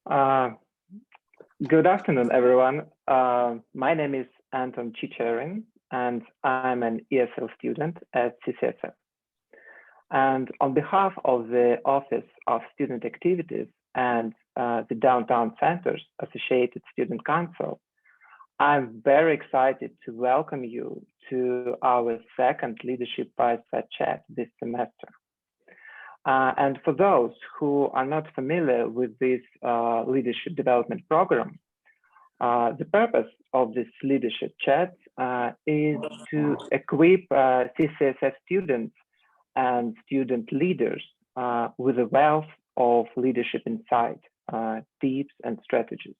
Uh, Good afternoon, everyone. My name is Anton Chicherin, and I'm an ESL student at CCSF. And on behalf of the Office of Student Activities and the Downtown Center's Associated Student Council, I'm very excited to welcome you to our second Leadership Fireside Chat this semester. And for those who are not familiar with this leadership development program, the purpose of this leadership chat is to equip CCSF students and student leaders with a wealth of leadership insight, tips, and strategies.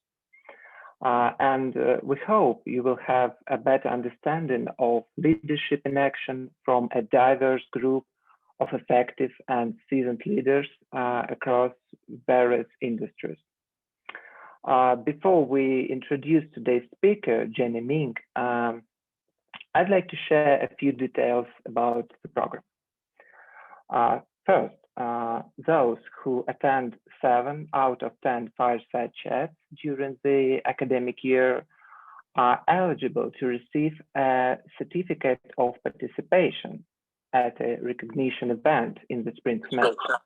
And we hope you will have a better understanding of leadership in action from a diverse group of effective and seasoned leaders across various industries. Before we introduce today's speaker, Jenny Ming, I'd like to share a few details about the program. First, those who attend 7 out of 10 fireside chats during the academic year are eligible to receive a certificate of participation at a recognition event in the spring semester.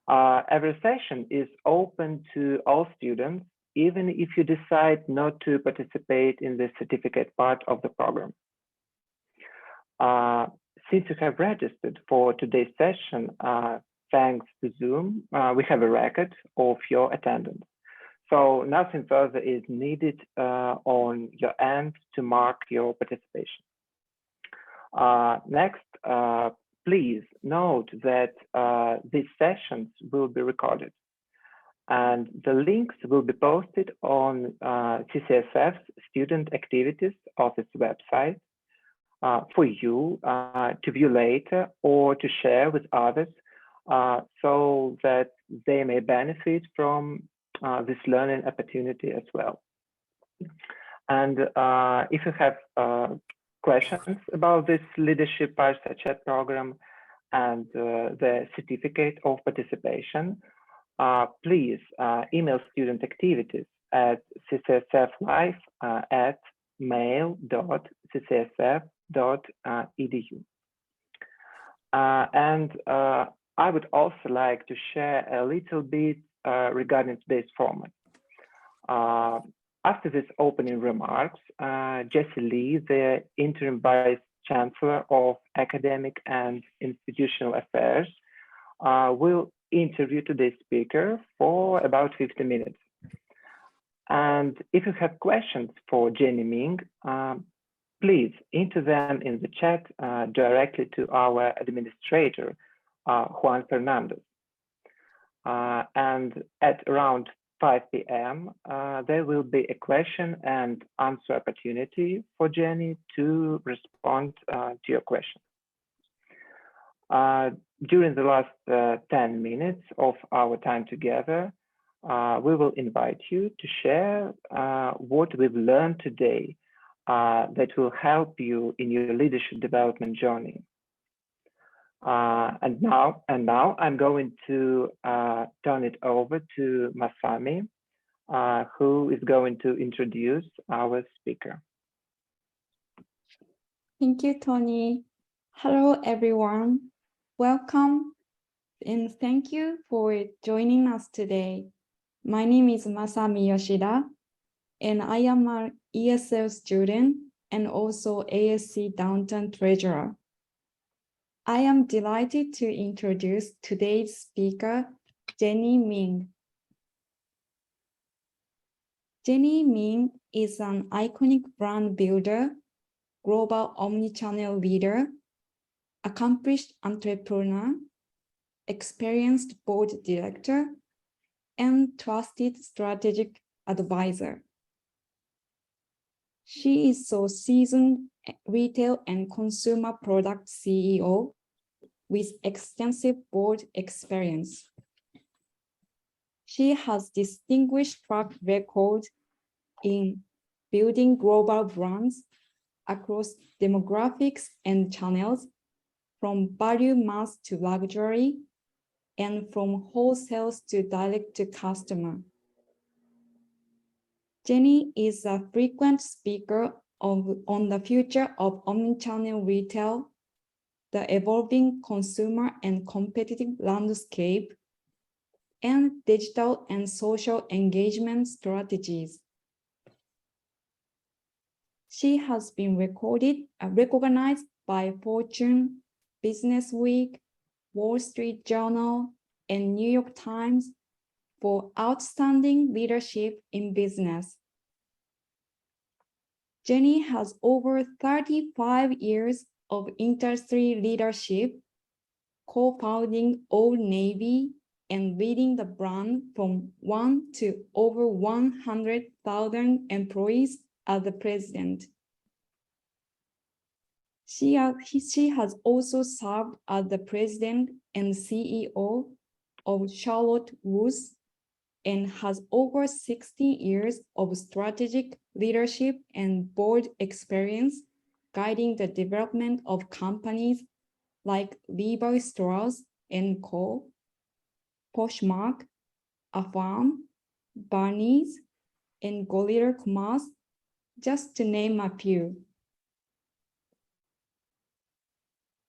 Every session is open to all students, even if you decide not to participate in the certificate part of the program. Since you have registered for today's session, thanks to Zoom, we have a record of your attendance. So nothing further is needed on your end to mark your participation. Next, please note that these sessions will be recorded, and the links will be posted on CCSF's Student Activities Office website for you to view later or to share with others so that they may benefit from this learning opportunity as well. And if you have questions about this Leadership Fireside Chat program and the certificate of participation, please email student activities at ccsflife at mail.ccsf.edu. And I would also like to share a little bit regarding today's format. After this opening remarks, Geisce Ly, the Interim Vice Chancellor of Academic and Institutional Affairs, will interview today's speaker for about 50 minutes. And if you have questions for Jenny Ming, please enter them in the chat directly to our administrator, Juan Fernandez. And at around 5 p.m., there will be a question and answer opportunity for Jenny to respond to your question. During the last 10 minutes of our time together, we will invite you to share what we've learned today that will help you in your leadership development journey. And now I'm going to turn it over to Masami, who is going to introduce our speaker. Thank you, Tony. Hello, everyone. Welcome and thank you for joining us today. My name is Masami Yoshida, and I am an ESL student and also ASC Downtown Treasurer. I am delighted to introduce today's speaker, Jenny Ming. Jenny Ming is an iconic brand builder, global omnichannel leader, accomplished entrepreneur, experienced board director, and trusted strategic advisor. She is so seasoned retail and consumer product CEO with extensive board experience. She has distinguished track record in building global brands across demographics and channels, from value mass to luxury, and from wholesale to direct to customer. Jenny is a frequent speaker on the future of omnichannel retail, the evolving consumer and competitive landscape, and digital and social engagement strategies. She has been recognized by Fortune, Business Week, Wall Street Journal, and New York Times for outstanding leadership in business. Jenny has over 35 years of industry leadership, co-founding Old Navy and leading the brand from 1 to over 100,000 employees as the president. She has also served as the president and CEO of Charlotte Russe and has over 60 years of strategic leadership and board experience guiding the development of companies like Levi Strauss & Co., Poshmark, Affirm, Barney's, and Gorilla Commerce, just to name a few.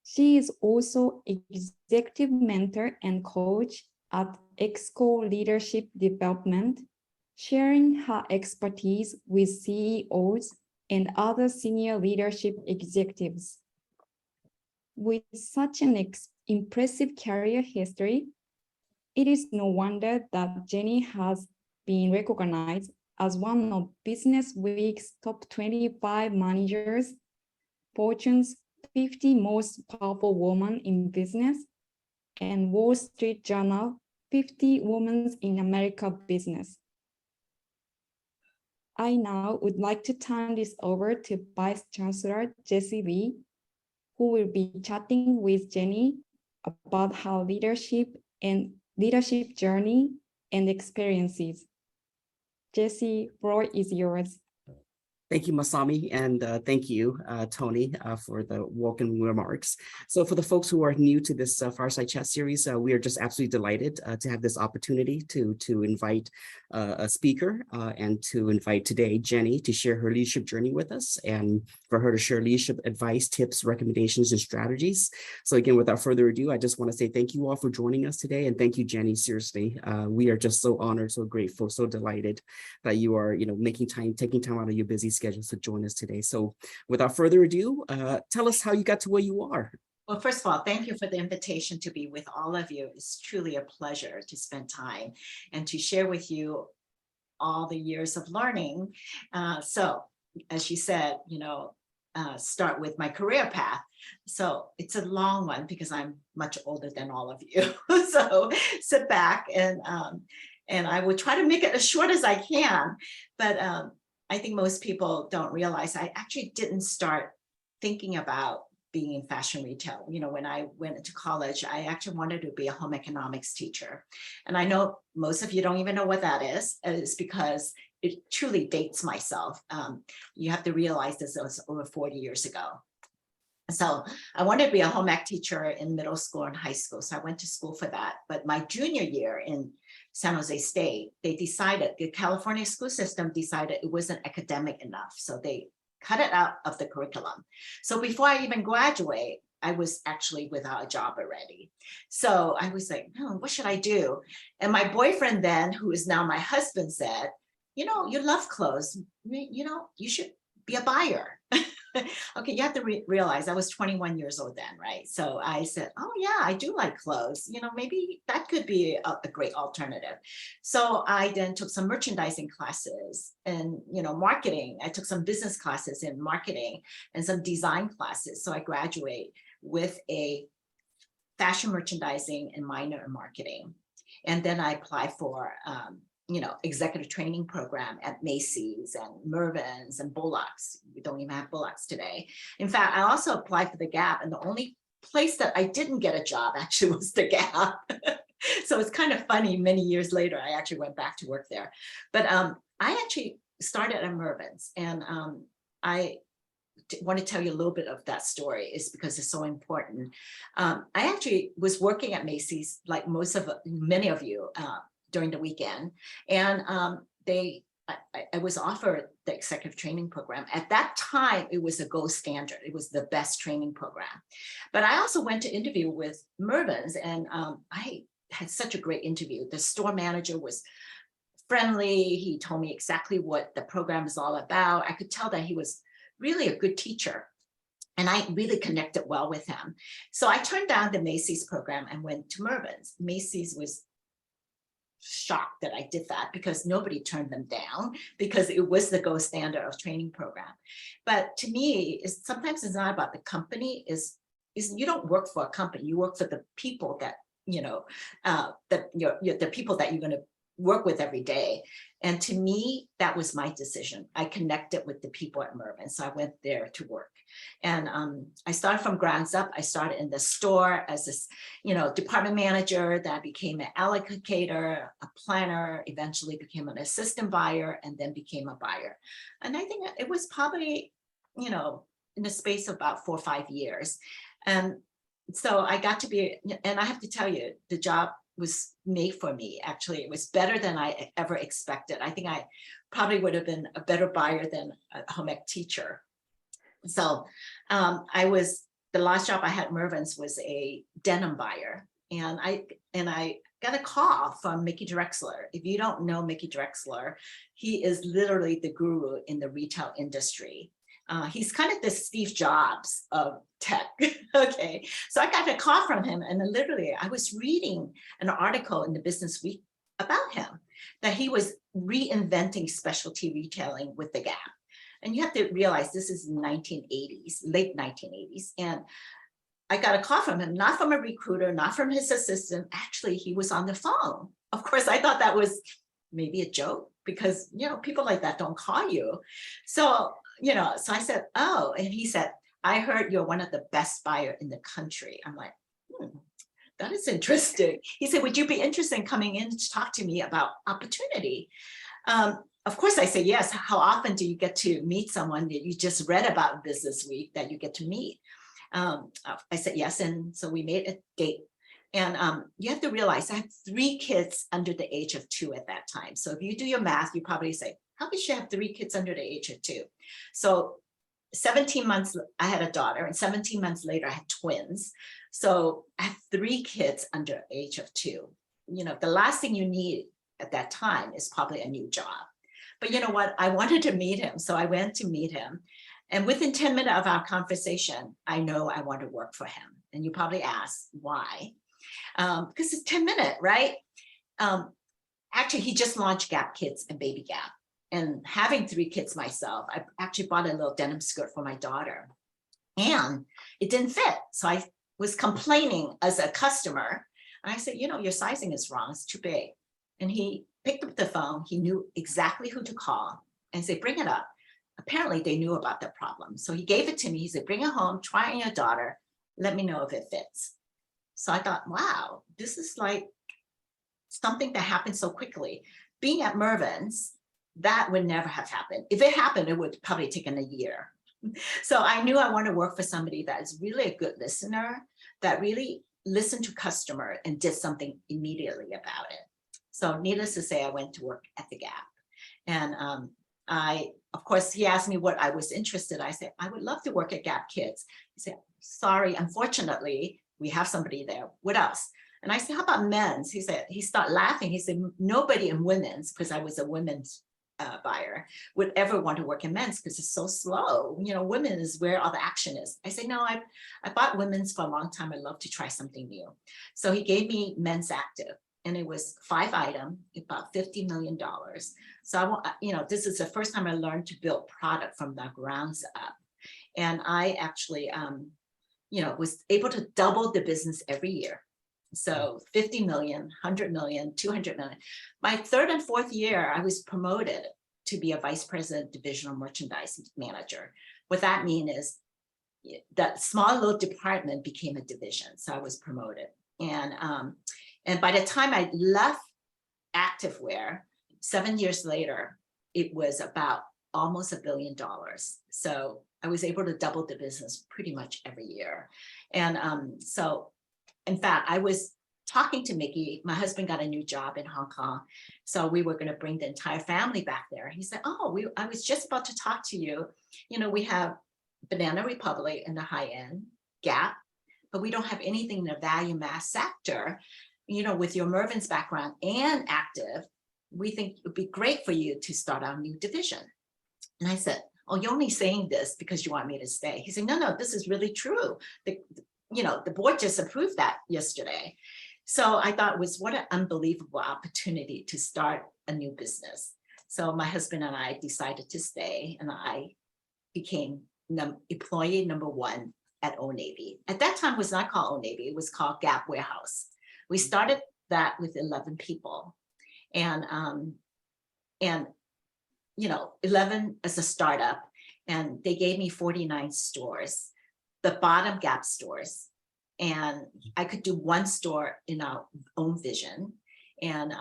She is also executive mentor and coach at EXCO Leadership Development, sharing her expertise with CEOs and other senior leadership executives. With such an impressive career history, it is no wonder that Jenny has been recognized as one of Business Week's top 25 managers, Fortune's 50 most powerful women in business, and Wall Street Journal 50 Women in America Business. I now would like to turn this over to Vice Chancellor Geisce Ly, who will be chatting with Jenny about her leadership journey and experiences. Geisce, floor is yours. Thank you, Masami, and thank you, Tony, for the welcome remarks. So for the folks who are new to this Fireside Chat series, we are just absolutely delighted to have this opportunity to invite a speaker and to invite today Jenny to share her leadership journey with us and for her to share leadership advice, tips, recommendations, and strategies. So again, without further ado, I just want to say thank you all for joining us today, and thank you, Jenny. Seriously, we are just so honored, so grateful, so delighted that you are, taking time out of your busy schedules to join us today. So without further ado, tell us how you got to where you are. Well, first of all, thank you for the invitation to be with all of you. It's truly a pleasure to spend time and to share with you all the years of learning. So as you said, start with my career path. So it's a long one because I'm much older than all of you. So sit back and I will try to make it as short as I can. But I think most people don't realize I actually didn't start thinking about being in fashion retail. When I went into college, I actually wanted to be a home economics teacher. And I know most of you don't even know what that is. It's because it truly dates myself. You have to realize this was over 40 years ago. So I wanted to be a home ec teacher in middle school and high school. So I went to school for that. But my junior year in San Jose State, the California school system decided it wasn't academic enough. So they cut it out of the curriculum. So before I even graduate, I was actually without a job already. So I was like, what should I do? And my boyfriend then, who is now my husband, said, you love clothes, you should be a buyer. Okay, you have to realize I was 21 years old then, right? So I said, oh yeah, I do like clothes. Maybe that could be a great alternative. So I then took some merchandising classes and, marketing. I took some business classes in marketing and some design classes. So I graduate with a fashion merchandising and minor in marketing. And then I applied for executive training program at Macy's and Mervyn's and Bullock's. We don't even have Bullock's today. In fact, I also applied for the Gap, and the only place that I didn't get a job actually was the Gap. So it's kind of funny, many years later, I actually went back to work there. But I actually started at Mervyn's, and I want to tell you a little bit of that story is because it's so important. I actually was working at Macy's like many of you, during the weekend, and they I was offered the executive training program. At that time, it was a gold standard. It was the best training program. But I also went to interview with Mervyn's, and I had such a great interview. The store manager was friendly. He told me exactly what the program is all about. I could tell that he was really a good teacher. And I really connected well with him. So I turned down the Macy's program and went to Mervyn's. Macy's was shocked that I did that because nobody turned them down because it was the gold standard of training program. But to me, sometimes it's not about the company, is you don't work for a company, you work for the people that, you know, the people that you're going to work with every day. And to me, that was my decision. I connected with the people at Mervyn, so I went there to work. And I started from grounds up. I started in the store as this, you know, department manager. That became an allocator, a planner, eventually became an assistant buyer, and then became a buyer. And I think it was probably, you know, in the space of about 4 or 5 years. And so I got to be, and I have to tell you, the job was made for me. Actually, it was better than I ever expected. I think I probably would have been a better buyer than a home ec teacher. So the last job I had at Mervyn's was a denim buyer. And I got a call from Mickey Drexler. If you don't know Mickey Drexler, he is literally the guru in the retail industry. He's kind of the Steve Jobs of tech. Okay, so I got a call from him, and then literally I was reading an article in the Business Week about him, that he was reinventing specialty retailing with the Gap. And you have to realize this is 1980s, late 1980s. And I got a call from him, not from a recruiter, not from his assistant. Actually, he was on the phone. Of course, I thought that was maybe a joke because, you know, people like that don't call you. So, you know, so I said, oh, and he said, I heard you're one of the best buyer in the country. I'm like, that is interesting. He said, would you be interested in coming in to talk to me about opportunity? Of course, I say yes. How often do you get to meet someone that you just read about Business Week that you get to meet? I said yes, and so we made a date. And you have to realize I had 3 kids under the age of 2 at that time. So if you do your math, you probably say, how could she have 3 kids under the age of 2? So 17 months, I had a daughter, and 17 months later, I had twins. So I had 3 kids under the age of 2. You know, the last thing you need at that time is probably a new job. But you know what? I wanted to meet him. So I went to meet him. And within 10 minutes of our conversation, I know I want to work for him. And you probably ask why? Because it's 10 minutes, right? Actually, he just launched Gap Kids and Baby Gap. And having 3 kids myself, I actually bought a little denim skirt for my daughter. And it didn't fit. So I was complaining as a customer. And I said, you know, your sizing is wrong. It's too big. And he picked up the phone. He knew exactly who to call and say, bring it up. Apparently, they knew about the problem. So he gave it to me. He said, bring it home, try it on your daughter. Let me know if it fits. So I thought, wow, this is like something that happened so quickly. Being at Mervyn's, that would never have happened. If it happened, it would probably taken a year. So I knew I wanted to work for somebody that is really a good listener, that really listened to customer and did something immediately about it. So needless to say, I went to work at the Gap. And of course, he asked me what I was interested. I said, I would love to work at Gap Kids. He said, sorry, unfortunately, we have somebody there. What else? And I said, how about men's? He said, he started laughing. He said, nobody in women's, because I was a women's buyer, would ever want to work in men's because it's so slow. You know, women is where all the action is. I said, no, I bought women's for a long time. I'd love to try something new. So he gave me Men's Active. And it was 5 items, about $50 million. So I want, you know, this is the first time I learned to build product from the grounds up. And I actually, you know, was able to double the business every year. So 50 million, 100 million, 200 million. My 3rd and 4th year, I was promoted to be a vice president divisional merchandise manager. What that means is that small little department became a division. So I was promoted. And by the time I left activewear, 7 years later, it was about almost $1 billion. So I was able to double the business pretty much every year. And so, in fact, I was talking to Mickey, my husband got a new job in Hong Kong. So we were going to bring the entire family back there. He said, oh, I was just about to talk to you. You know, we have Banana Republic in the high end, Gap, but we don't have anything in the value mass sector. You know, with your Mervyn's background and active, we think it would be great for you to start our new division. And I said, oh, you're only saying this because you want me to stay. He said, no, this is really true. The board just approved that yesterday. So I thought it was what an unbelievable opportunity to start a new business. So my husband and I decided to stay, and I became employee number 1 at Old Navy. At that time, it was not called Old Navy, it was called Gap Warehouse. We started that with 11 people. And you know, 11 as a startup, and they gave me 49 stores, the bottom Gap stores. And I could do 1 store in our own vision. And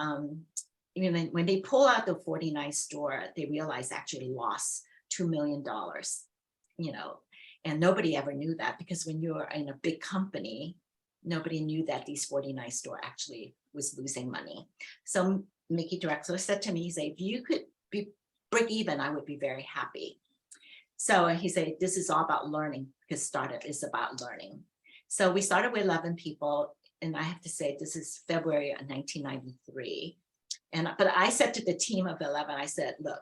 even when they pull out the 49 store, they realized actually lost $2 million, you know, and nobody ever knew that, because when you're in a big company, nobody knew that these 49 store actually was losing money. So Mickey Drexler said to me, he said, if you could break even, I would be very happy. So he said, this is all about learning, because startup is about learning. So we started with 11 people, and I have to say this is February of 1993. But I said to the team of 11, I said, look,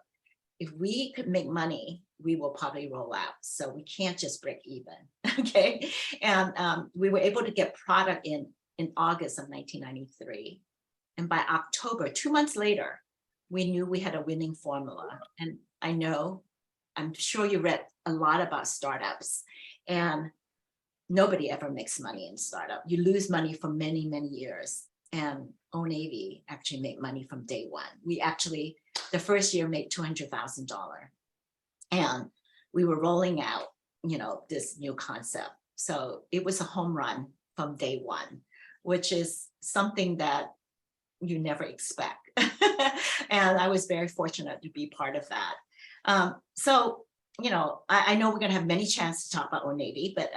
if we could make money, we will probably roll out. So we can't just break even, okay? And we were able to get product in August of 1993. And by October, 2 months later, we knew we had a winning formula. And I'm sure you read a lot about startups, and nobody ever makes money in startup. You lose money for many, many years. And Old Navy actually made money from day 1. We actually, the first year, made $200,000. And we were rolling out, you know, this new concept. So it was a home run from day 1, which is something that you never expect. And I was very fortunate to be part of that. So, you know, I know we're going to have many chances to talk about Old Navy, but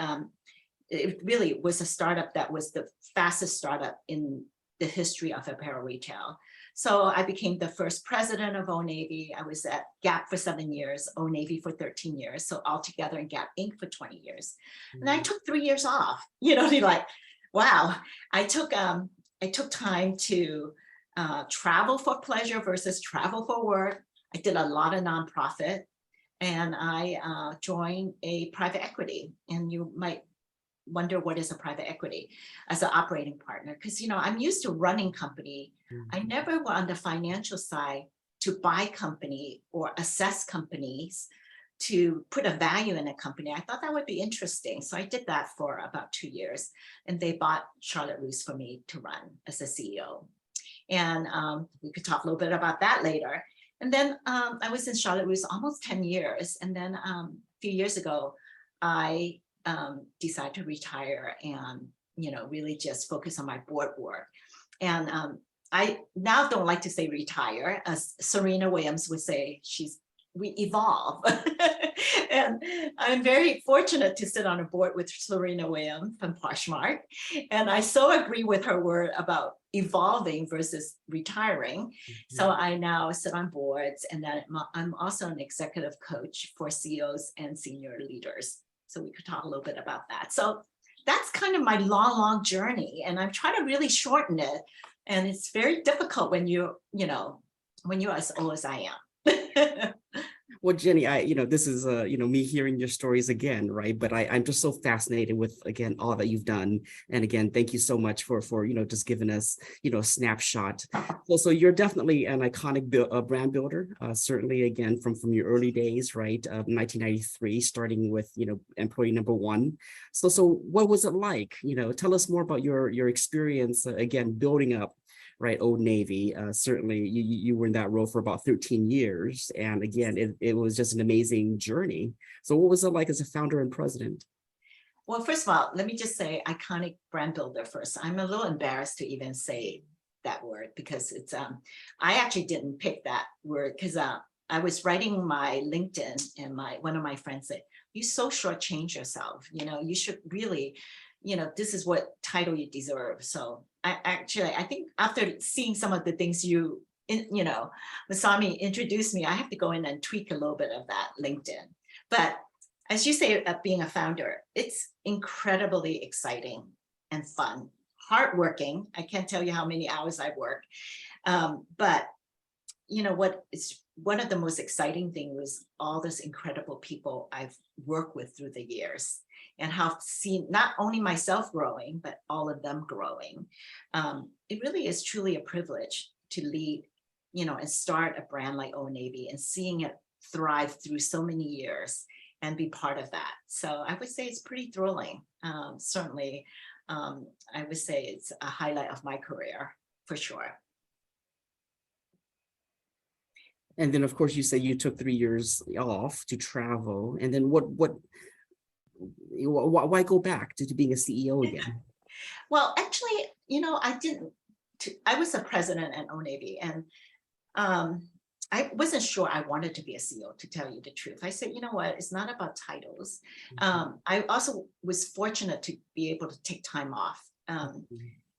it really was a startup that was the fastest startup in the history of apparel retail. So I became the first president of Old Navy. I was at Gap for 7 years, Old Navy for 13 years. So altogether in Gap Inc. for 20 years. And I took 3 years off, you know, like, wow. I took time to travel for pleasure versus travel for work. I did a lot of nonprofit, and I joined a private equity. And you might wonder, what is a private equity as an operating partner? Because, you know, I'm used to running company. I never were on the financial side to buy company or assess companies to put a value in a company. I thought that would be interesting. So I did that for about 2 years, and they bought Charlotte Russe for me to run as a CEO. And we could talk a little bit about that later. And then I was in Charlotte Russe almost 10 years. And then a few years ago, I decided to retire and, you know, really just focus on my board work. And I now don't like to say retire, as Serena Williams would say, we evolve. And I'm very fortunate to sit on a board with Serena Williams from Poshmark. And I so agree with her word about evolving versus retiring. So I now sit on boards, and then I'm also an executive coach for CEOs and senior leaders. So we could talk a little bit about that. So that's kind of my long journey, and I'm trying to really shorten it. And it's very difficult when you're as old as I am. Well, Jenny, this is, me hearing your stories again, right? But I'm just so fascinated with, again, all that you've done. And again, thank you so much for just giving us, a snapshot. So you're definitely an iconic brand builder, certainly, again, from your early days, right? 1993, starting with, employee number 1. So what was it like? Tell us more about your experience, again, building up, right, Old Navy. Certainly you were in that role for about 13 years. And again, it was just an amazing journey. So what was it like as a founder and president? Well, first of all, let me just say iconic brand builder first. I'm a little embarrassed to even say that word, because it's, I actually didn't pick that word, because I was writing my LinkedIn, and one of my friends said, you so shortchange yourself, you should really, this is what title you deserve. So I think after seeing some of the things Masami introduced me, I have to go in and tweak a little bit of that LinkedIn. But as you say, being a founder, it's incredibly exciting and fun, hardworking. I can't tell you how many hours I work. But what is one of the most exciting things was all those incredible people I've worked with through the years, and how seen not only myself growing, but all of them growing. It really is truly a privilege to lead, and start a brand like Old Navy and seeing it thrive through so many years and be part of that. So I would say it's pretty thrilling. Certainly, I would say it's a highlight of my career for sure. And then, of course, you say you took 3 years off to travel. And then why go back to being a CEO again? Well, actually, I was a president at Old Navy, and I wasn't sure I wanted to be a CEO, to tell you the truth. I said, you know what, it's not about titles. I also was fortunate to be able to take time off.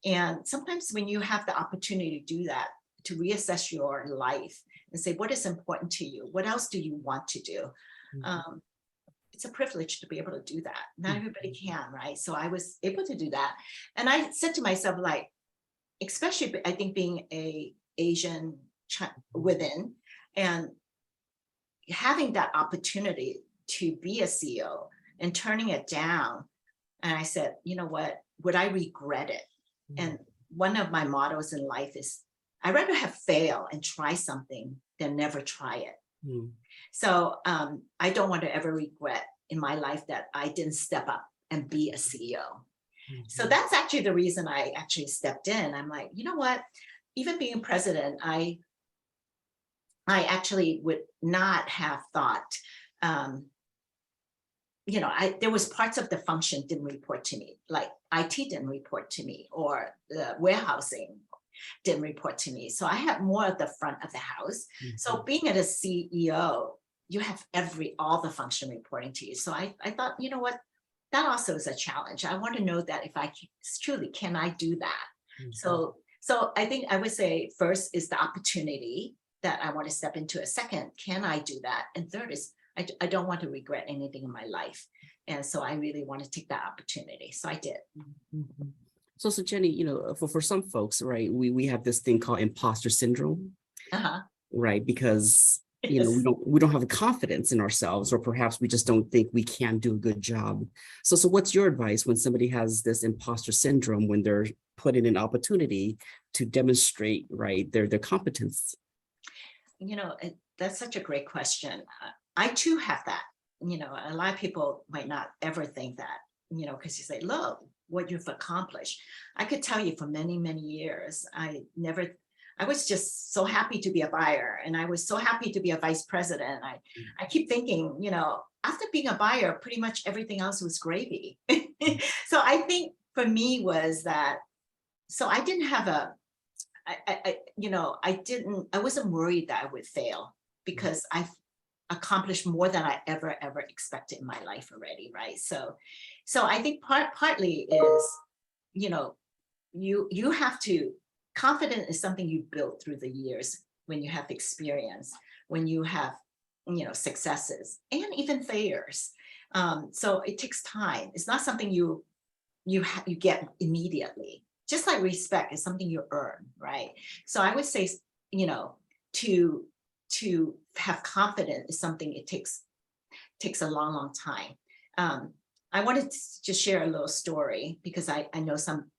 And sometimes when you have the opportunity to do that, to reassess your life and say, what is important to you? What else do you want to do? It's a privilege to be able to do that. Not everybody can, right? So I was able to do that. And I said to myself, like, especially I think being a Asian within, and having that opportunity to be a CEO and turning it down. And I said, you know what, would I regret it? And one of my mottos in life is, I'd rather have failed and try something than never try it. So I don't want to ever regret in my life that I didn't step up and be a CEO. So that's actually the reason I actually stepped in. I'm like, you know what, even being president, I actually would not have thought, there was parts of the function didn't report to me, like IT didn't report to me, or the warehousing didn't report to me. So I had more of the front of the house. So being at a CEO, you have all the function reporting to you. So I thought, you know what, that also is a challenge. I want to know that if I truly, can I do that? So I think I would say first is the opportunity that I want to step into. A second, can I do that? And third is, I don't want to regret anything in my life. And so I really want to take that opportunity. So I did. So Jenny, for some folks, right, we have this thing called imposter syndrome, right? Because we don't have a confidence in ourselves, or perhaps we just don't think we can do a good job. So what's your advice when somebody has this imposter syndrome, when they're put in an opportunity to demonstrate, right, their competence? That's such a great question. I too have that. A lot of people might not ever think that, because you say, look what you've accomplished. I could tell you for many, many years, I was just so happy to be a buyer, and I was so happy to be a vice president. I keep thinking, after being a buyer, pretty much everything else was gravy. So I think for me was that, so I didn't have I wasn't worried that I would fail, because I've accomplished more than I ever expected in my life already, right? So I think partly is, you have to, confidence is something you build through the years, when you have experience, when you have, successes and even failures. So it takes time. It's not something you get immediately. Just like respect is something you earn, right? So I would say, to have confidence is something it takes a long time. I wanted to just share a little story, because I know some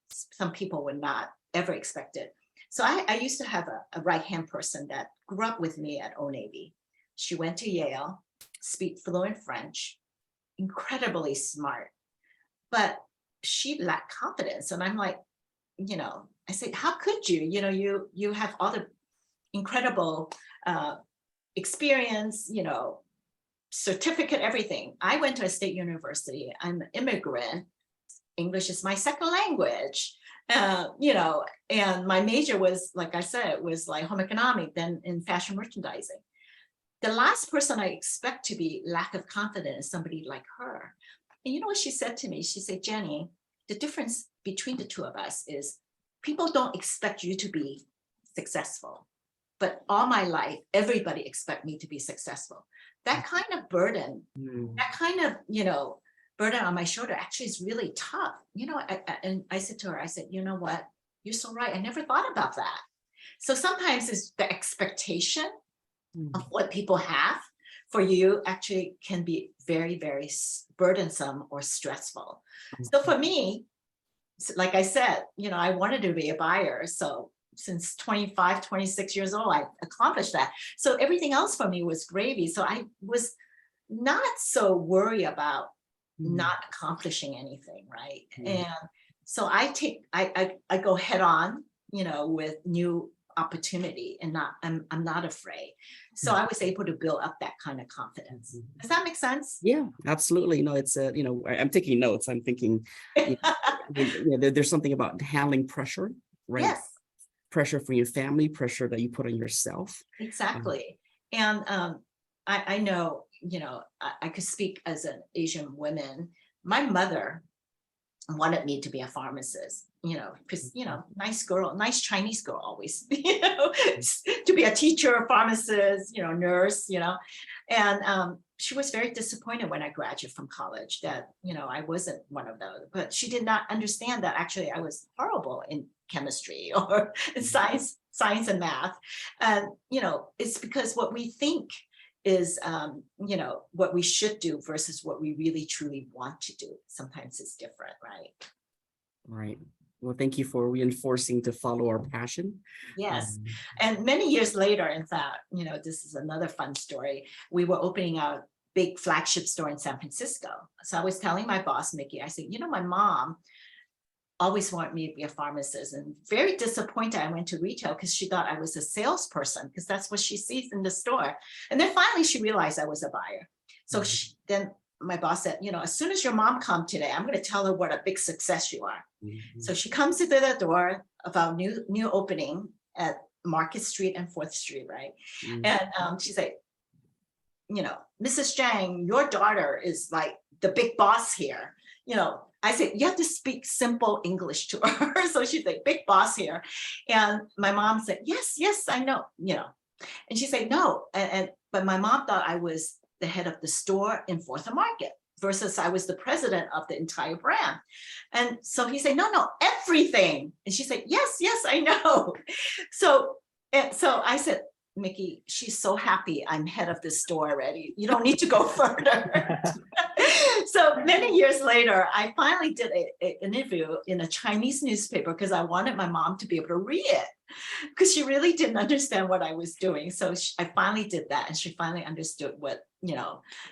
people would not ever expect it. So I used to have a right-hand person that grew up with me at Old Navy. She went to Yale, speak fluent French, incredibly smart, but she lacked confidence. And I'm like, I said, how could you, you have all the incredible experience, certificate, everything. I went to a state university. I'm an immigrant. English is my second language, and my major was, like I said, was like home economics, then in fashion merchandising. The last person I expect to be lack of confidence is somebody like her. And you know what she said to me? She said, Jenny, the difference between the two of us is people don't expect you to be successful. But all my life, everybody expect me to be successful. That kind of burden, that kind of, burden on my shoulder actually is really tough. And I said to her, I said, you know what? You're so right. I never thought about that. So sometimes it's the expectation of what people have for you actually can be very, very burdensome or stressful. So for me, like I said, I wanted to be a buyer. So since 25, 26 years old, I accomplished that. So everything else for me was gravy. So I was not so worried about not accomplishing anything, right? And so I go head on, with new opportunity, and I'm not afraid. So I was able to build up that kind of confidence. Does that make sense? Yeah, absolutely. It's I'm taking notes. I'm thinking, there's something about handling pressure, right? Yes. Pressure from your family, pressure that you put on yourself. Exactly. And I know, I could speak as an Asian woman. My mother wanted me to be a pharmacist, because, nice girl, nice Chinese girl always, to be a teacher, pharmacist, nurse, and she was very disappointed when I graduated from college that, I wasn't one of those, but she did not understand that actually I was horrible in chemistry or in science and math. And, it's because what we think is, what we should do versus what we really truly want to do. Sometimes it's different, right? Right. Well, thank you for reinforcing to follow our passion. Yes. And many years later, in fact, this is another fun story. We were opening a big flagship store in San Francisco. So I was telling my boss, Mickey, I said, my mom always wanted me to be a pharmacist, and very disappointed I went to retail because she thought I was a salesperson, because that's what she sees in the store. And then finally she realized I was a buyer. So then my boss said, as soon as your mom comes today, I'm going to tell her what a big success you are. So she comes to the door of our new opening at Market Street and 4th Street, right? And she's like, Mrs. Zhang, your daughter is like the big boss here. I said, you have to speak simple English to her. So she's like, big boss here. And my mom said, yes, I know, And she said, no. But my mom thought I was the head of the store in 4th Market versus I was the president of the entire brand. And so he said, no, everything. And she said, yes, I know. So I said, Mickey, she's so happy I'm head of this store already. You don't need to go further. So many years later, I finally did an interview in a Chinese newspaper because I wanted my mom to be able to read it, because she really didn't understand what I was doing. So I finally did that, and she finally understood what,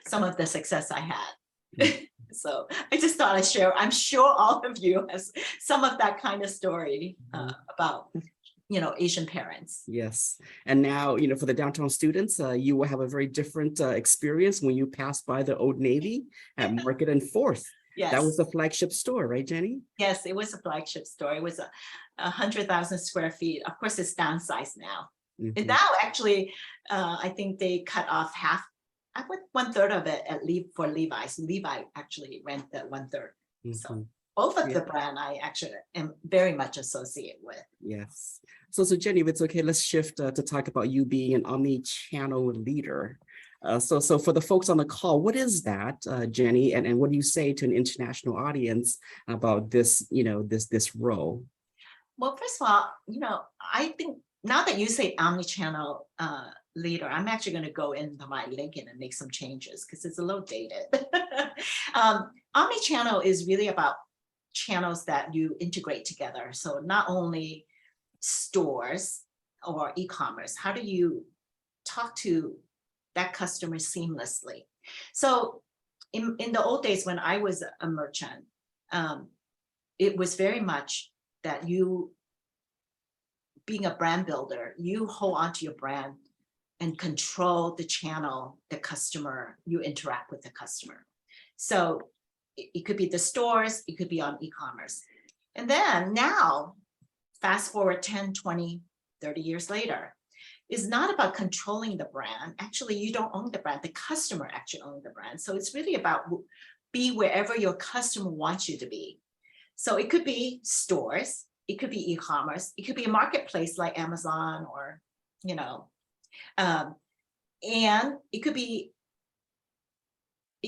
some of the success I had. So I just thought I'd share. I'm sure all of you have some of that kind of story about Asian parents. Yes. And now, for the downtown students, you will have a very different experience when you pass by the Old Navy at Market and 4th. Yes. That was the flagship store, right, Jenny? Yes, it was a flagship store. It was 100,000 square feet. Of course, it's downsized now. And now, actually, I think they cut off half. I put 1/3 of it for Levi's. Levi actually rent that 1/3. So both of the brand I actually am very much associated with. Yes. So Jenny, if it's okay, let's shift to talk about you being an omni-channel leader. So for the folks on the call, what is that, Jenny, and what do you say to an international audience about this, this role? Well, first of all, I think now that you say omni-channel leader, I'm actually going to go into my LinkedIn and make some changes because it's a little dated. Omni-channel is really about channels that you integrate together. So not only stores or e-commerce, how do you talk to that customer seamlessly? So in the old days when I was a merchant, it was very much that you, being a brand builder, you hold on to your brand and control the channel, the customer, you interact with the customer. So it could be the stores, it could be on e-commerce. And then now, fast forward 10, 20, 30 years later, is not about controlling the brand. Actually, you don't own the brand, the customer actually owns the brand. So it's really about be wherever your customer wants you to be. So it could be stores, it could be e-commerce, it could be a marketplace like Amazon or, you know, and it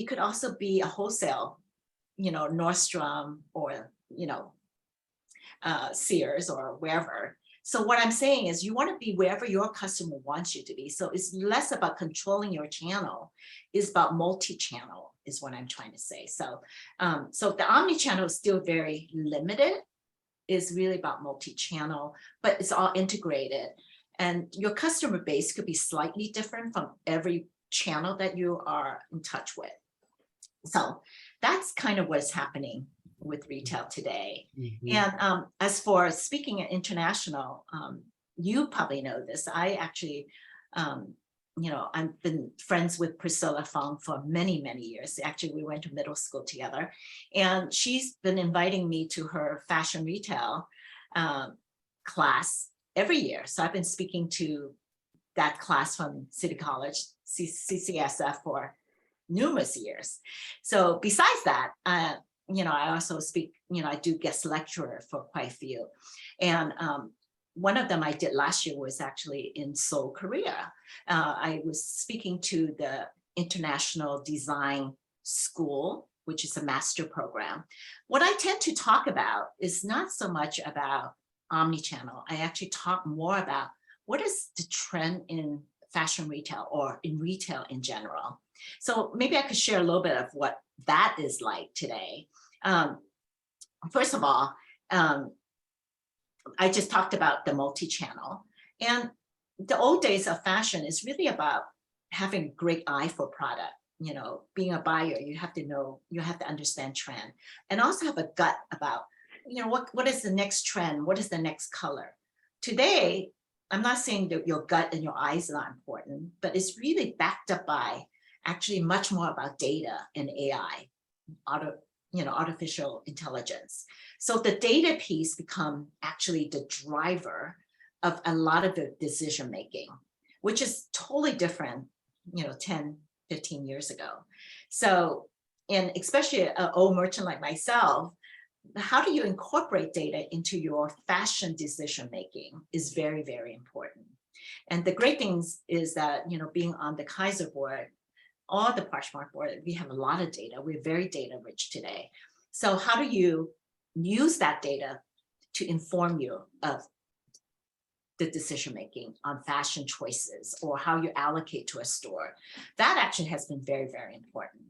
could also be a wholesale, you know, Nordstrom or, you know, Sears or wherever. So what I'm saying is you want to be wherever your customer wants you to be. So it's less about controlling your channel, it's about multi-channel is what I'm trying to say. So, so the omni-channel is still very limited. It's really about multi-channel, but it's all integrated. And your customer base could be slightly different from every channel that you are in touch with. So that's kind of what's happening with retail today. And as for speaking at international, you probably know this. I actually, you know, I've been friends with Priscilla Fong for many, many years. Actually, we went to middle school together, and she's been inviting me to her fashion retail class every year. So I've been speaking to that class from City College, CCSF, for numerous years. So besides that, you know, I also speak, you know, I do guest lecturer for quite a few. And one of them I did last year was actually in Seoul, Korea. I was speaking to the International Design School, which is a master program. What I tend to talk about is not so much about omnichannel. I actually talk more about what is the trend in fashion retail or in retail in general. So maybe I could share a little bit of what that is like today. First of all, I just talked about the multi-channel, and the old days of fashion is really about having a great eye for product. You know, being a buyer, you have to know, you have to understand trend, and also have a gut about, you know, what is the next trend? What is the next color? Today, I'm not saying that your gut and your eyes are not important, but it's really backed up by actually much more about data and AI, artificial intelligence. So the data piece become actually the driver of a lot of the decision making, which is totally different, you know, 10, 15 years ago. So, and especially an old merchant like myself, how do you incorporate data into your fashion decision making is very, very important. And the great things is that, you know, being on the Kaiser board or the Poshmark board, we have a lot of data. We're very data rich today. So how do you use that data to inform you of the decision making on fashion choices or how you allocate to a store? That actually has been very, very important.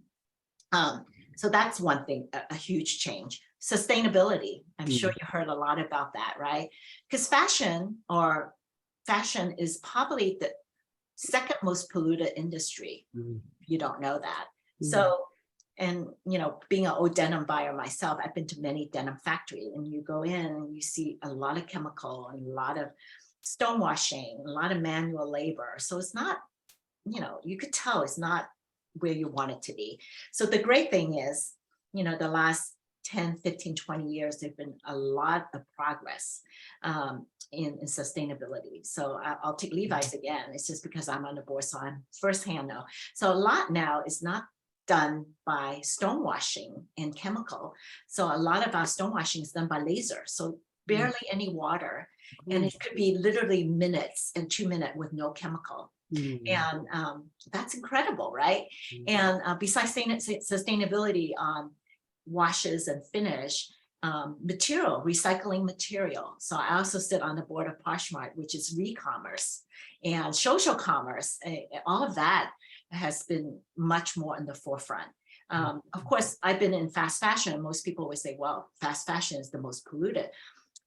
So that's one thing, a huge change. Sustainability. I'm sure you heard a lot about that, right? Because fashion is probably the second most polluted industry. You don't know that. So, and you know, being an old denim buyer myself, I've been to many denim factories, and you go in and you see a lot of chemical and a lot of stonewashing, a lot of manual labor. So it's not, you know, you could tell it's not where you want it to be. So the great thing is, you know, the last 10, 15, 20 years, there've been a lot of progress in sustainability. So I'll take Levi's again. It's just because I'm on the board, so I'm firsthand know. So a lot now is not done by stonewashing and chemical. So a lot of our stonewashing is done by laser. So barely any water. And it could be literally minutes and 2 minutes with no chemical. And that's incredible, right? And besides sustainability on washes and finish, recycling material. So I also sit on the board of Poshmark, which is re-commerce and social commerce. All of that has been much more in the forefront. Of course, I've been in fast fashion. Most people always say, well, fast fashion is the most polluted.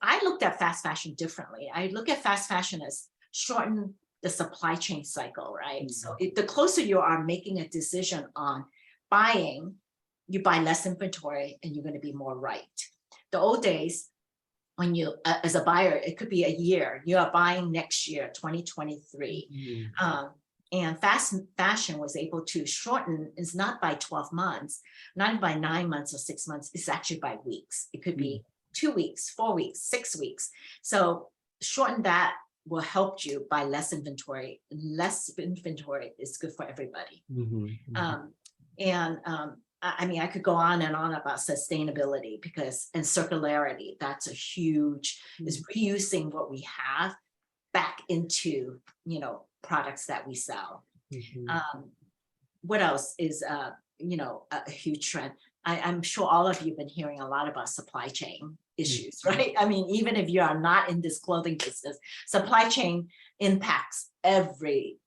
I looked at fast fashion differently. I look at fast fashion as shorten the supply chain cycle, right? So the closer you are making a decision on buying, you buy less inventory and you're going to be more right. The old days, when you, as a buyer, it could be a year, you are buying next year, 2023. And fast fashion was able to shorten, is not by 12 months, not by 9 months or 6 months, it's actually by weeks. It could be 2 weeks, 4 weeks, 6 weeks. So shorten that will help you buy less inventory. Less inventory is good for everybody. I mean, I could go on and on about sustainability and circularity. That's a huge, is reusing what we have back into, products that we sell. What else is, a huge trend? I'm sure all of you have been hearing a lot about supply chain issues, right? I mean, even if you are not in this clothing business, supply chain impacts every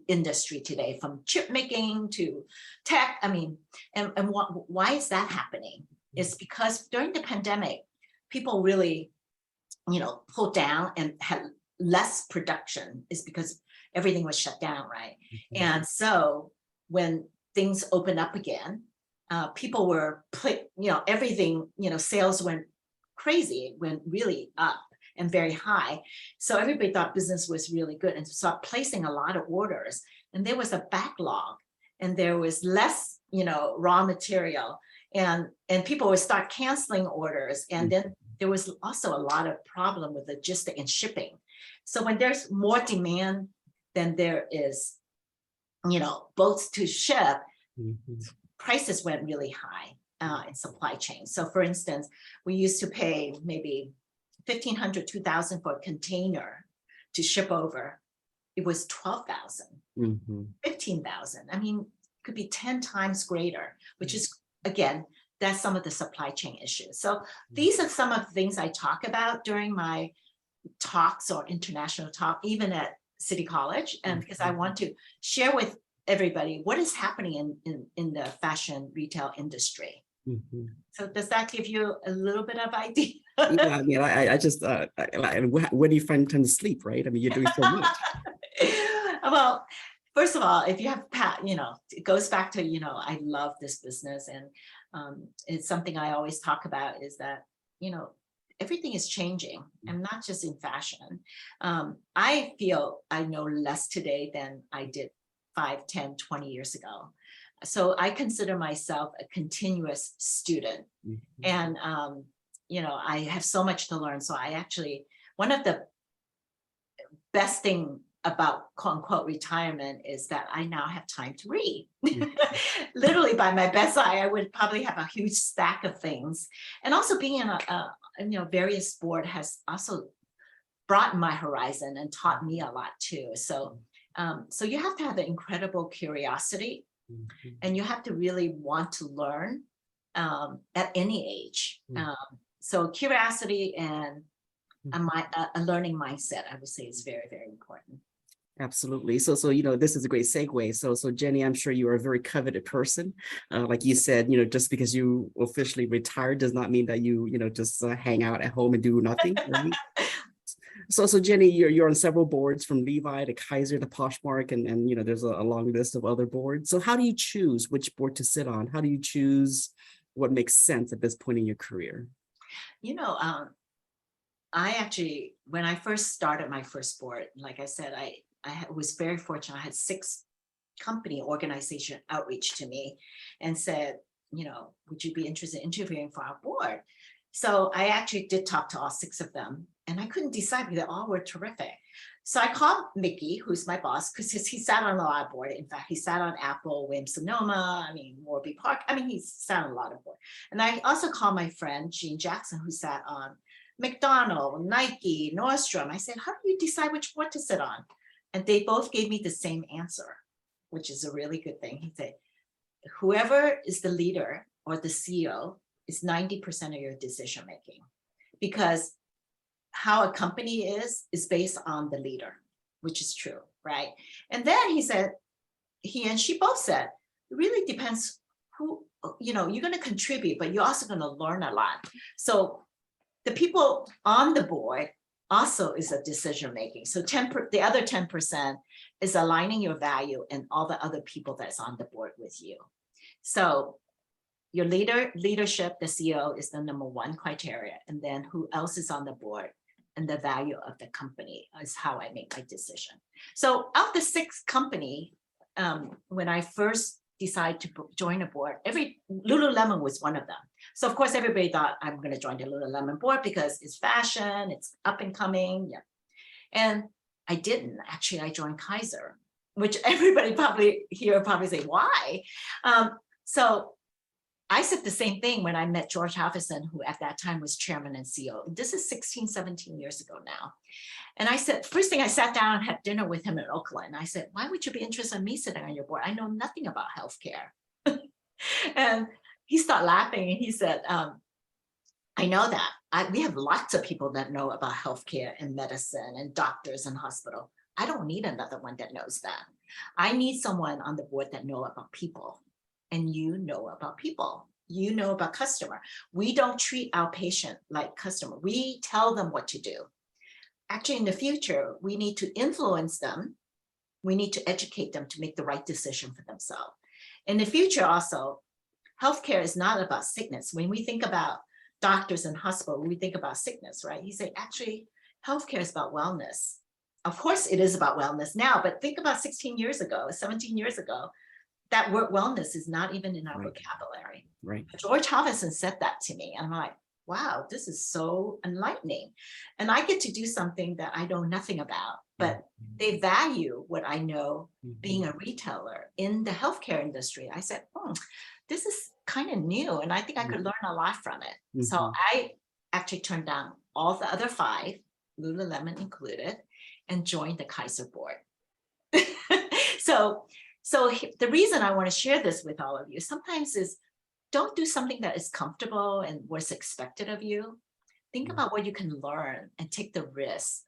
industry today, from chip making to tech. I mean, and why is that happening? It's because during the pandemic, people really, pulled down and had less production. Is because everything was shut down, right? And so when things open up again, people were everything, sales went crazy. It went really up and very high. So everybody thought business was really good and started placing a lot of orders. And there was a backlog, and there was less, raw material, and people would start canceling orders. And then there was also a lot of problem with logistics and shipping. So when there's more demand than there is, boats to ship, prices went really high in supply chain. So for instance, we used to pay maybe $1,500, $2,000 for a container to ship over. It was $12,000, $15,000. I mean, it could be 10 times greater, which is, again, that's some of the supply chain issues. So these are some of the things I talk about during my talks or international talk, even at City College, and because I want to share with everybody what is happening in the fashion retail industry. So does that give you a little bit of idea? Yeah, I mean, I just, where do you find time to sleep, right? I mean, you're doing so much. Well, first of all, if you have, it goes back to, I love this business, and it's something I always talk about is that, everything is changing, and not just in fashion. I feel I know less today than I did 5, 10, 20 years ago. So I consider myself a continuous student. And, I have so much to learn. So I actually, one of the best thing about quote unquote retirement is that I now have time to read. Literally by my bedside, I would probably have a huge stack of things. And also being in various sport has also broadened my horizon and taught me a lot too. So so you have to have an incredible curiosity, and you have to really want to learn at any age. So curiosity and a learning mindset, I would say, is very, very important. Absolutely. So this is a great segue. So Jenny, I'm sure you are a very coveted person. Like you said, just because you officially retired does not mean that you just hang out at home and do nothing. Right? So Jenny, you're on several boards, from Levi to Kaiser to Poshmark, and there's a long list of other boards. So how do you choose which board to sit on? How do you choose what makes sense at this point in your career? I actually, when I first started my first board, like I said, I was very fortunate. I had 6 company organization outreach to me and said, would you be interested in interviewing for our board? So I actually did talk to all 6 of them, and I couldn't decide because they all were terrific. So I called Mickey, who's my boss, because he sat on a lot of board. In fact, he sat on Apple, Williams-Sonoma, Warby Park. he sat on a lot of board. And I also called my friend, Jean Jackson, who sat on McDonald's, Nike, Nordstrom. I said, how do you decide which board to sit on? And they both gave me the same answer, which is a really good thing. He said, whoever is the leader or the CEO is 90% of your decision making, because how a company is based on the leader, which is true, right? And then he said, he and she both said, it really depends who, you're going to contribute, but you're also going to learn a lot. So the people on the board also is a decision making. So the other 10% is aligning your value and all the other people that's on the board with you. So your leadership, the CEO, is the number 1 criteria, and then who else is on the board and the value of the company is how I make my decision. So of the 6 company, when I first decided to join a board, Lululemon was one of them. So of course, everybody thought I'm going to join the Lululemon board because it's fashion, it's up and coming. Yeah. And I didn't. Actually, I joined Kaiser, which everybody probably say, why? So I said the same thing when I met George Halverson, who at that time was chairman and CEO. This is 16, 17 years ago now. And I said, first thing I sat down and had dinner with him in Oakland. I said, why would you be interested in me sitting on your board? I know nothing about healthcare. And he started laughing and he said, I know that. We have lots of people that know about healthcare and medicine and doctors and hospital. I don't need another one that knows that. I need someone on the board that know about people. And you know about people. You know about customer. We don't treat our patient like customer. We tell them what to do. Actually, in the future, we need to influence them. We need to educate them to make the right decision for themselves. In the future also, healthcare is not about sickness. When we think about doctors and hospital, we think about sickness, right? He said, actually, healthcare is about wellness. Of course, it is about wellness now, but think about 16 years ago, 17 years ago, that word wellness is not even in our vocabulary. Right. George Halverson said that to me. And I'm like, wow, this is so enlightening. And I get to do something that I know nothing about, but they value what I know being a retailer in the healthcare industry. I said, this is kind of new. And I think I could learn a lot from it. So I actually turned down all the other 5, Lululemon included, and joined the Geisce board. So the reason I want to share this with all of you sometimes is don't do something that is comfortable and what's expected of you. Think about what you can learn and take the risk.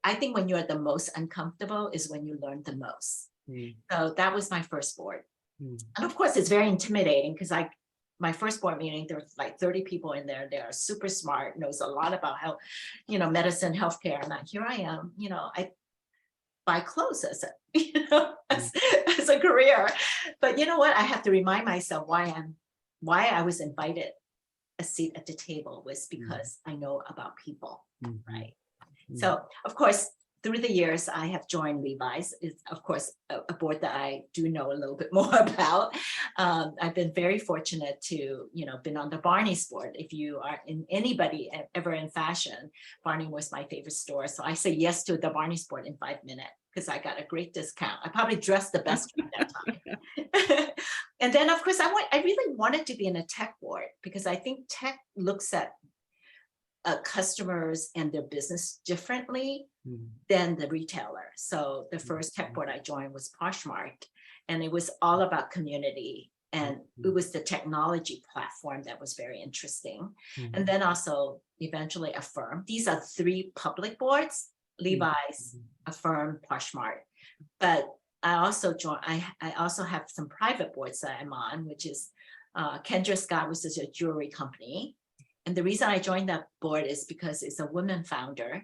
I think when you're the most uncomfortable is when you learn the most. So that was my first board. And of course, it's very intimidating because my first board meeting, there was like 30 people in there. They are super smart, knows a lot about health, medicine, healthcare. And here I am, I buy clothes as as a career. But you know what? I have to remind myself why I was invited a seat at the table was because I know about people, right? So of course, through the years, I have joined Levi's. It's of course a board that I do know a little bit more about. I've been very fortunate to, been on the Barney's board. If you are anybody ever in fashion, Barney was my favorite store. So I say yes to the Barney's board in 5 minutes because I got a great discount. I probably dressed the best at that time. And then of course, I really wanted to be in a tech board because I think tech looks at customers and their business differently than the retailer. So the first tech board I joined was Poshmark, and it was all about community, and it was the technology platform that was very interesting. And then also eventually Affirm. These are 3 public boards: Levi's, Affirm, Poshmark. But I also I also have some private boards that I'm on, which is Kendra Scott, which is a jewelry company. And the reason I joined that board is because it's a woman founder,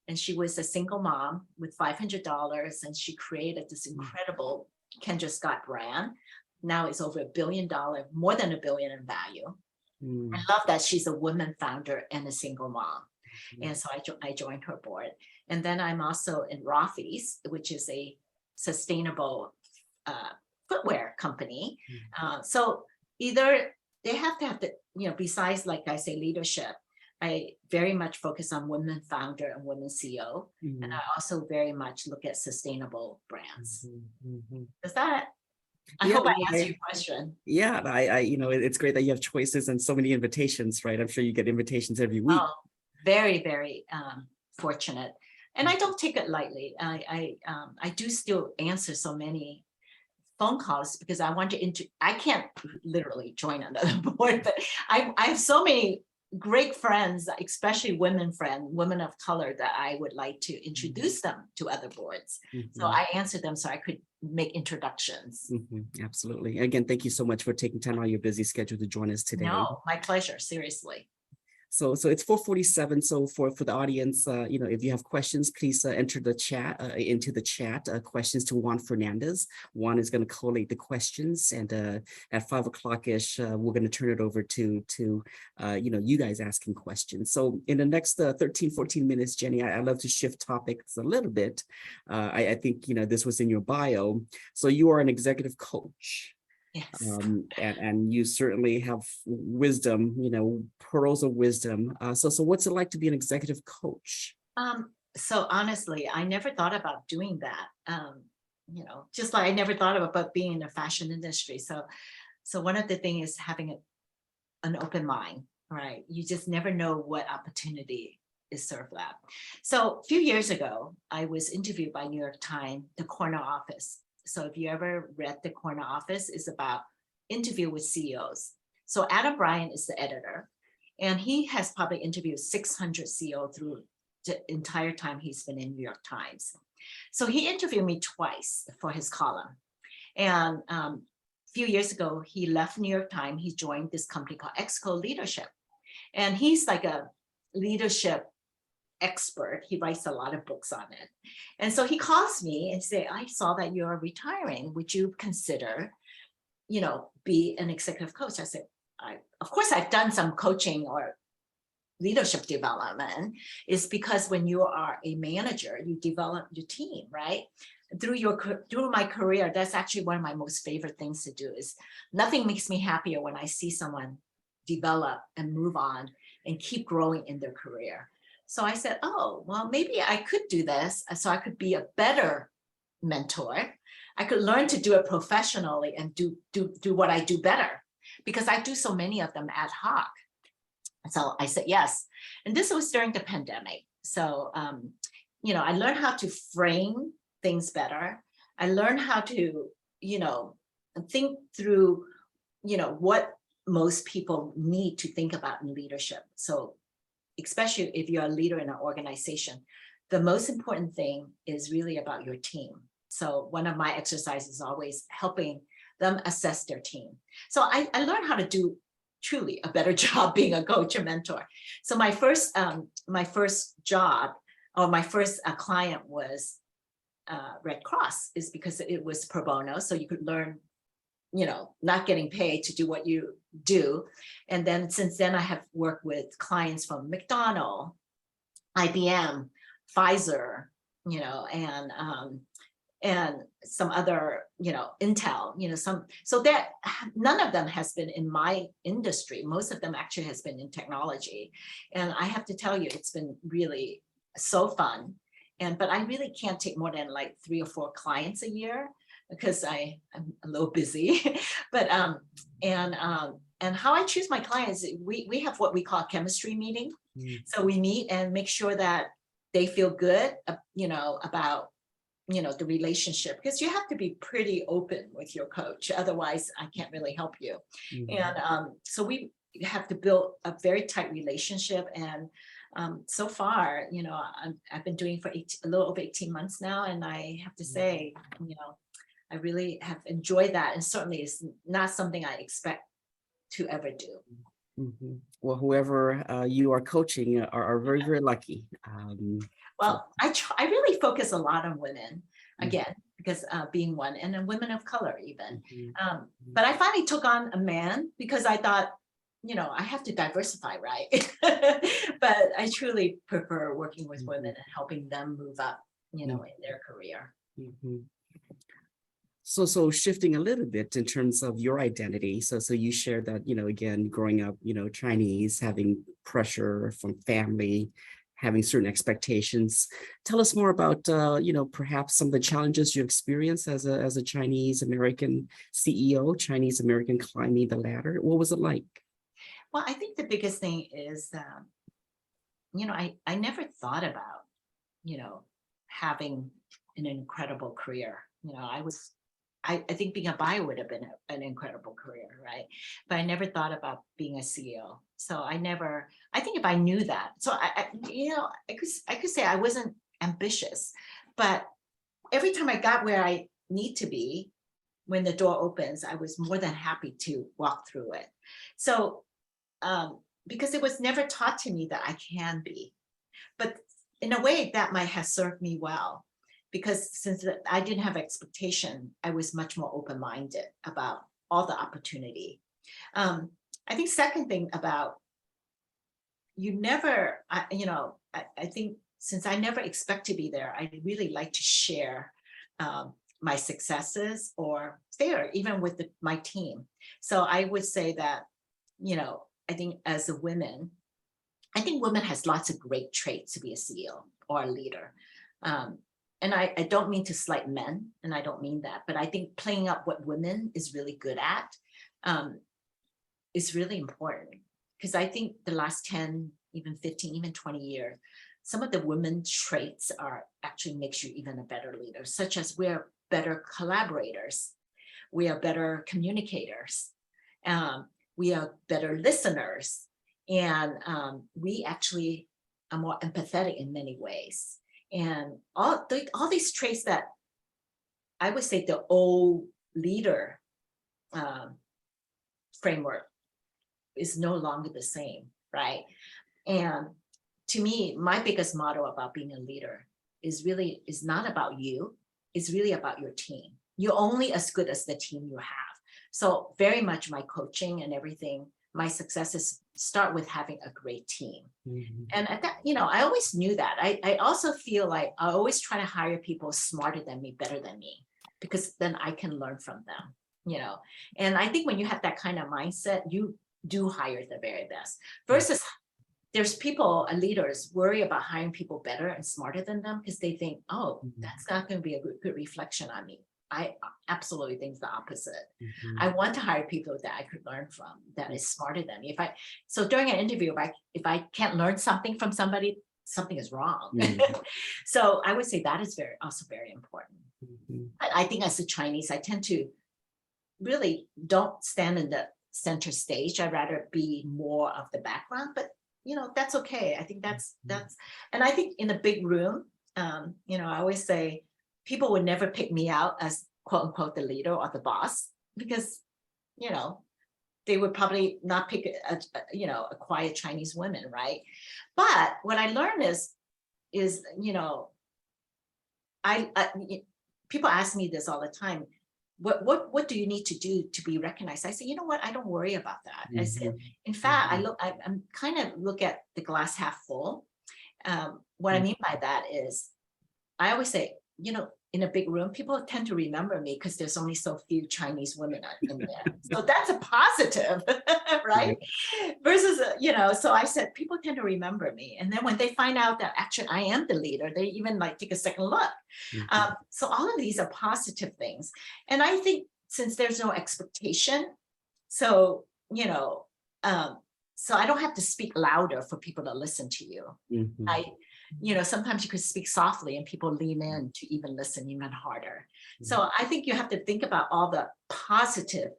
and she was a single mom with $500, and she created this incredible Kendra Scott brand. Now it's over $1 billion, more than $1 billion in value. I love that she's a woman founder and a single mom. And so I joined her board. And then I'm also in Russe, which is a sustainable footwear company. So either they have to have the, besides, like I say, leadership, I very much focus on women founder and women CEO. And I also very much look at sustainable brands. Does that, I hope I answered your question. Yeah, it's great that you have choices and so many invitations, right? I'm sure you get invitations every week. Oh, very, very fortunate. And I don't take it lightly. I do still answer so many phone calls because I want to, I can't literally join another board, but I have so many great friends, especially women of color, that I would like to introduce them to other boards. So I answer them so I could make introductions. Absolutely. Again, thank you so much for taking time out of your busy schedule to join us today. No, my pleasure, seriously. So it's 4:47. So for the audience, if you have questions, please enter the chat into the chat. Questions to Juan Fernandez. Juan is going to collate the questions, and at 5 o'clock-ish, we're going to turn it over to you guys asking questions. So in the next 13-14 minutes, Jenny, I love to shift topics a little bit. I think this was in your bio. So you are an executive coach. Yes. And you certainly have wisdom, pearls of wisdom. So what's it like to be an executive coach? So honestly, I never thought about doing that. Just like I never thought about being in the fashion industry. So one of the things is having an open mind, right? You just never know what opportunity is served up. So a few years ago, I was interviewed by New York Times, The Corner Office. So if you ever read The Corner Office, it's about interview with CEOs. So Adam Bryant is the editor, and he has probably interviewed 600 CEOs through the entire time he's been in New York Times. So he interviewed me twice for his column. And a few years ago, he left New York Times. He joined this company called Exco Leadership. And he's like a leadership expert. He writes a lot of books on it. And so he calls me and say, I saw that you're retiring. Would you consider, be an executive coach? I said, of course, I've done some coaching or leadership development. Is because when you are a manager, you develop your team, right? Through my career, that's actually one of my most favorite things to do. Is nothing makes me happier when I see someone develop and move on and keep growing in their career. So I said, oh, well, maybe I could do this so I could be a better mentor. I could learn to do it professionally and do what I do better, because I do so many of them ad hoc. So I said yes. And this was during the pandemic. So, I learned how to frame things better. I learned how to, think through, what most people need to think about in leadership. So especially if you're a leader in an organization, the most important thing is really about your team. So one of my exercises is always helping them assess their team. So I learned how to do truly a better job being a coach or mentor. So my first job, or my first client was Red Cross, is because it was pro bono. So you could learn, not getting paid to do what you do. And then since then I have worked with clients from McDonald's, IBM, Pfizer, and some other, Intel, so that none of them has been in my industry. Most of them actually has been in technology. And I have to tell you, it's been really so fun. But I really can't take more than like 3 or 4 clients a year because I'm a little busy. But and how I choose my clients, we have what we call a chemistry meeting. So we meet and make sure that they feel good, about the relationship, because you have to be pretty open with your coach. Otherwise, I can't really help you. And so we have to build a very tight relationship. And so far, I've been doing for a little over 18 months now. And I have to say, I really have enjoyed that. And certainly it's not something I expect to ever do. Well, whoever you are coaching are very, very lucky. Well, I really focus a lot on women, again, because being one, and then women of color even. But I finally took on a man because I thought, I have to diversify, right? But I truly prefer working with women and helping them move up, in their career. So shifting a little bit in terms of your identity. So you shared that, again, growing up, Chinese, having pressure from family, having certain expectations. Tell us more about, perhaps some of the challenges you experienced as a Chinese American CEO, Chinese American climbing the ladder. What was it like? Well, I think the biggest thing is, I never thought about, having an incredible career. I think being a buyer would have been an incredible career, right? But I never thought about being a CEO. So I think if I knew that, so I could say I wasn't ambitious, but every time I got where I need to be, when the door opens, I was more than happy to walk through it. So, because it was never taught to me that I can be, but in a way that might have served me well. Because since I didn't have expectation, I was much more open-minded about all the opportunity. I think second thing about I think since I never expect to be there, I really like to share my successes or failure, even with my team. So I would say that, I think as a woman, I think women has lots of great traits to be a CEO or a leader. And I don't mean to slight men, and I don't mean that, but I think playing up what women is really good at. is really important, because I think the last 10, even 15, even 20 years, some of the women traits are actually makes you even a better leader, such as we're better collaborators, we are better communicators, we are better listeners, and we actually are more empathetic in many ways. And all these traits that I would say the old leader framework is no longer the same, right? And to me, my biggest motto about being a leader is not about you, it's really about your team. You're only as good as the team you have. So very much my coaching and everything, my successes start with having a great team. And at that, I always knew that. I also feel like I always try to hire people smarter than me, better than me, because then I can learn from them, And I think when you have that kind of mindset, you do hire the very best. Versus there's people, leaders worry about hiring people better and smarter than them because they think, oh, that's not going to be a good reflection on me. I absolutely think the opposite. I want to hire people that I could learn from, that is smarter than me. So during an interview, if I can't learn something from somebody, something is wrong. So I would say that is also very important. I think as a Chinese, I tend to really don't stand in the center stage. I'd rather be more of the background, but that's okay. I think that's, and I think in a big room, I always say people would never pick me out as quote unquote the leader or the boss, because, they would probably not pick a quiet Chinese woman, right? But what I learned is people ask me this all the time. What do you need to do to be recognized? I say, you know what? I don't worry about that. I said, in fact, I'm kind of look at the glass half full. What I mean by that is, I always say, in a big room, people tend to remember me because there's only so few Chinese women in there. So that's a positive, right? Versus, so I said, people tend to remember me. And then when they find out that actually I am the leader, they even take a second look. So all of these are positive things. And I think since there's no expectation, so, so I don't have to speak louder for people to listen to you. Sometimes you could speak softly and people lean in to even listen even harder. So I think you have to think about all the positive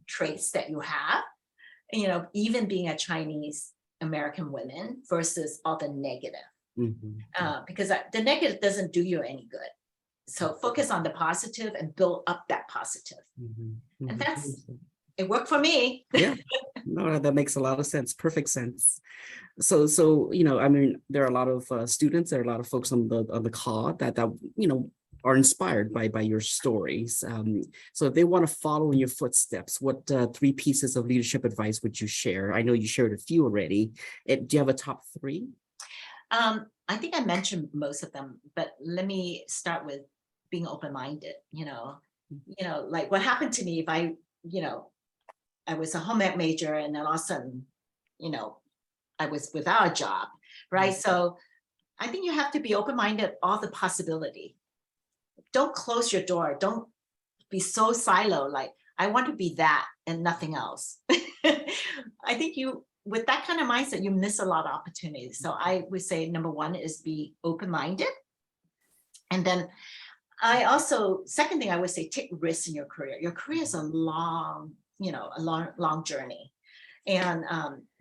traits that you have, even being a Chinese American woman versus all the negative, because the negative doesn't do you any good. So focus on the positive and build up that positive. And it worked for me. Yeah, no, that makes a lot of sense. Perfect sense. So I mean, there are a lot of students, there are a lot of folks on the call that are inspired by your stories. So if they want to follow in your footsteps, what 3 pieces of leadership advice would you share? I know you shared a few already. Do you have a top 3? I think I mentioned most of them, but let me start with being open-minded. Like what happened to me if I was a home ec major and then all of a sudden, I was without a job, right? So I think you have to be open-minded, all the possibility. Don't close your door. Don't be so siloed, like, I want to be that and nothing else. I think with that kind of mindset, you miss a lot of opportunities. So I would say number 1 is be open-minded. And then second thing I would say, take risks in your career. Your career is a long journey. And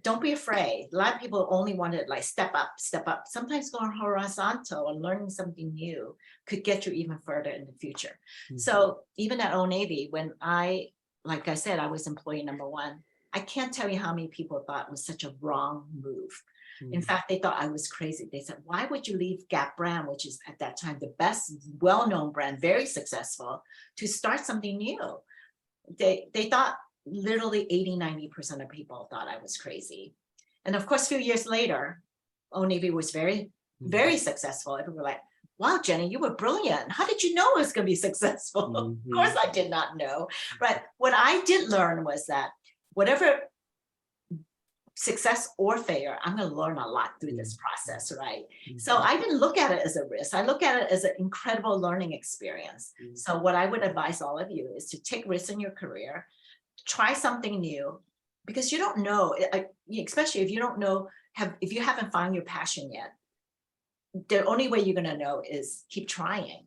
don't be afraid. A lot of people only want to step up. Sometimes going horizontal or learning something new could get you even further in the future. So even at Old Navy, when like I said, I was employee number 1, I can't tell you how many people thought it was such a wrong move. In fact, they thought I was crazy. They said, why would you leave Gap brand, which is at that time the best well-known brand, very successful, to start something new? They thought literally 80-90% of people thought I was crazy. And of course, a few years later, Old Navy was very, very successful. People were like, wow, Jenny, you were brilliant. How did you know it was going to be successful? Of course, I did not know. But what I did learn was that whatever success or failure, I'm going to learn a lot through this process, right? So I didn't look at it as a risk. I look at it as an incredible learning experience. So what I would advise all of you is to take risks in your career, try something new, because you don't know, especially if you don't know, if you haven't found your passion yet, the only way you're going to know is keep trying.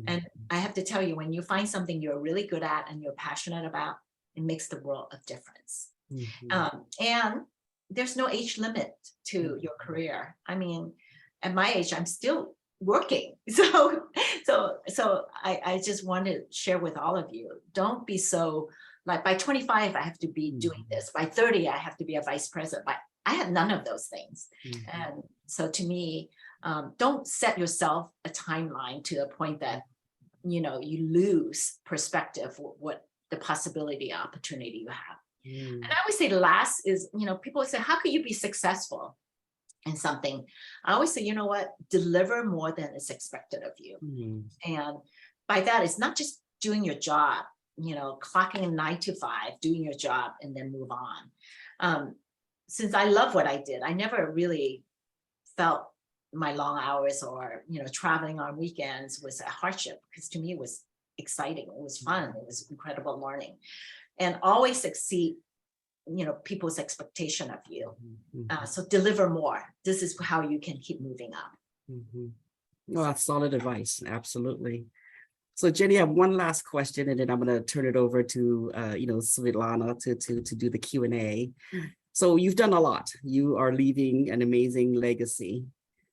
And I have to tell you, when you find something you're really good at and you're passionate about, it makes the world of difference. And there's no age limit to your career. I mean, at my age, I'm still working. So I just want to share with all of you, don't be so like, by 25, I have to be doing this. By 30, I have to be a vice president. But I had none of those things. And so to me, don't set yourself a timeline to the point that, you know, you lose perspective for what the possibility, opportunity you have. And I always say the last is, you know, people say, how could you be successful in something? I always say, you know what, deliver more than is expected of you. And by that, it's not just doing your job, you know, clocking in 9 to 5, doing your job and then move on. Since I love what I did, I never really felt my long hours or, you know, traveling on weekends was a hardship, because to me it was exciting. It was fun. It was incredible learning, and always exceed, you know, people's expectation of you. So deliver more. This is how you can keep moving up. Well, that's solid advice. Absolutely. So Jenny, I have one last question, and then I'm going to turn it over to, you know, Svetlana to do the Q&A. So you've done a lot. You are leaving an amazing legacy.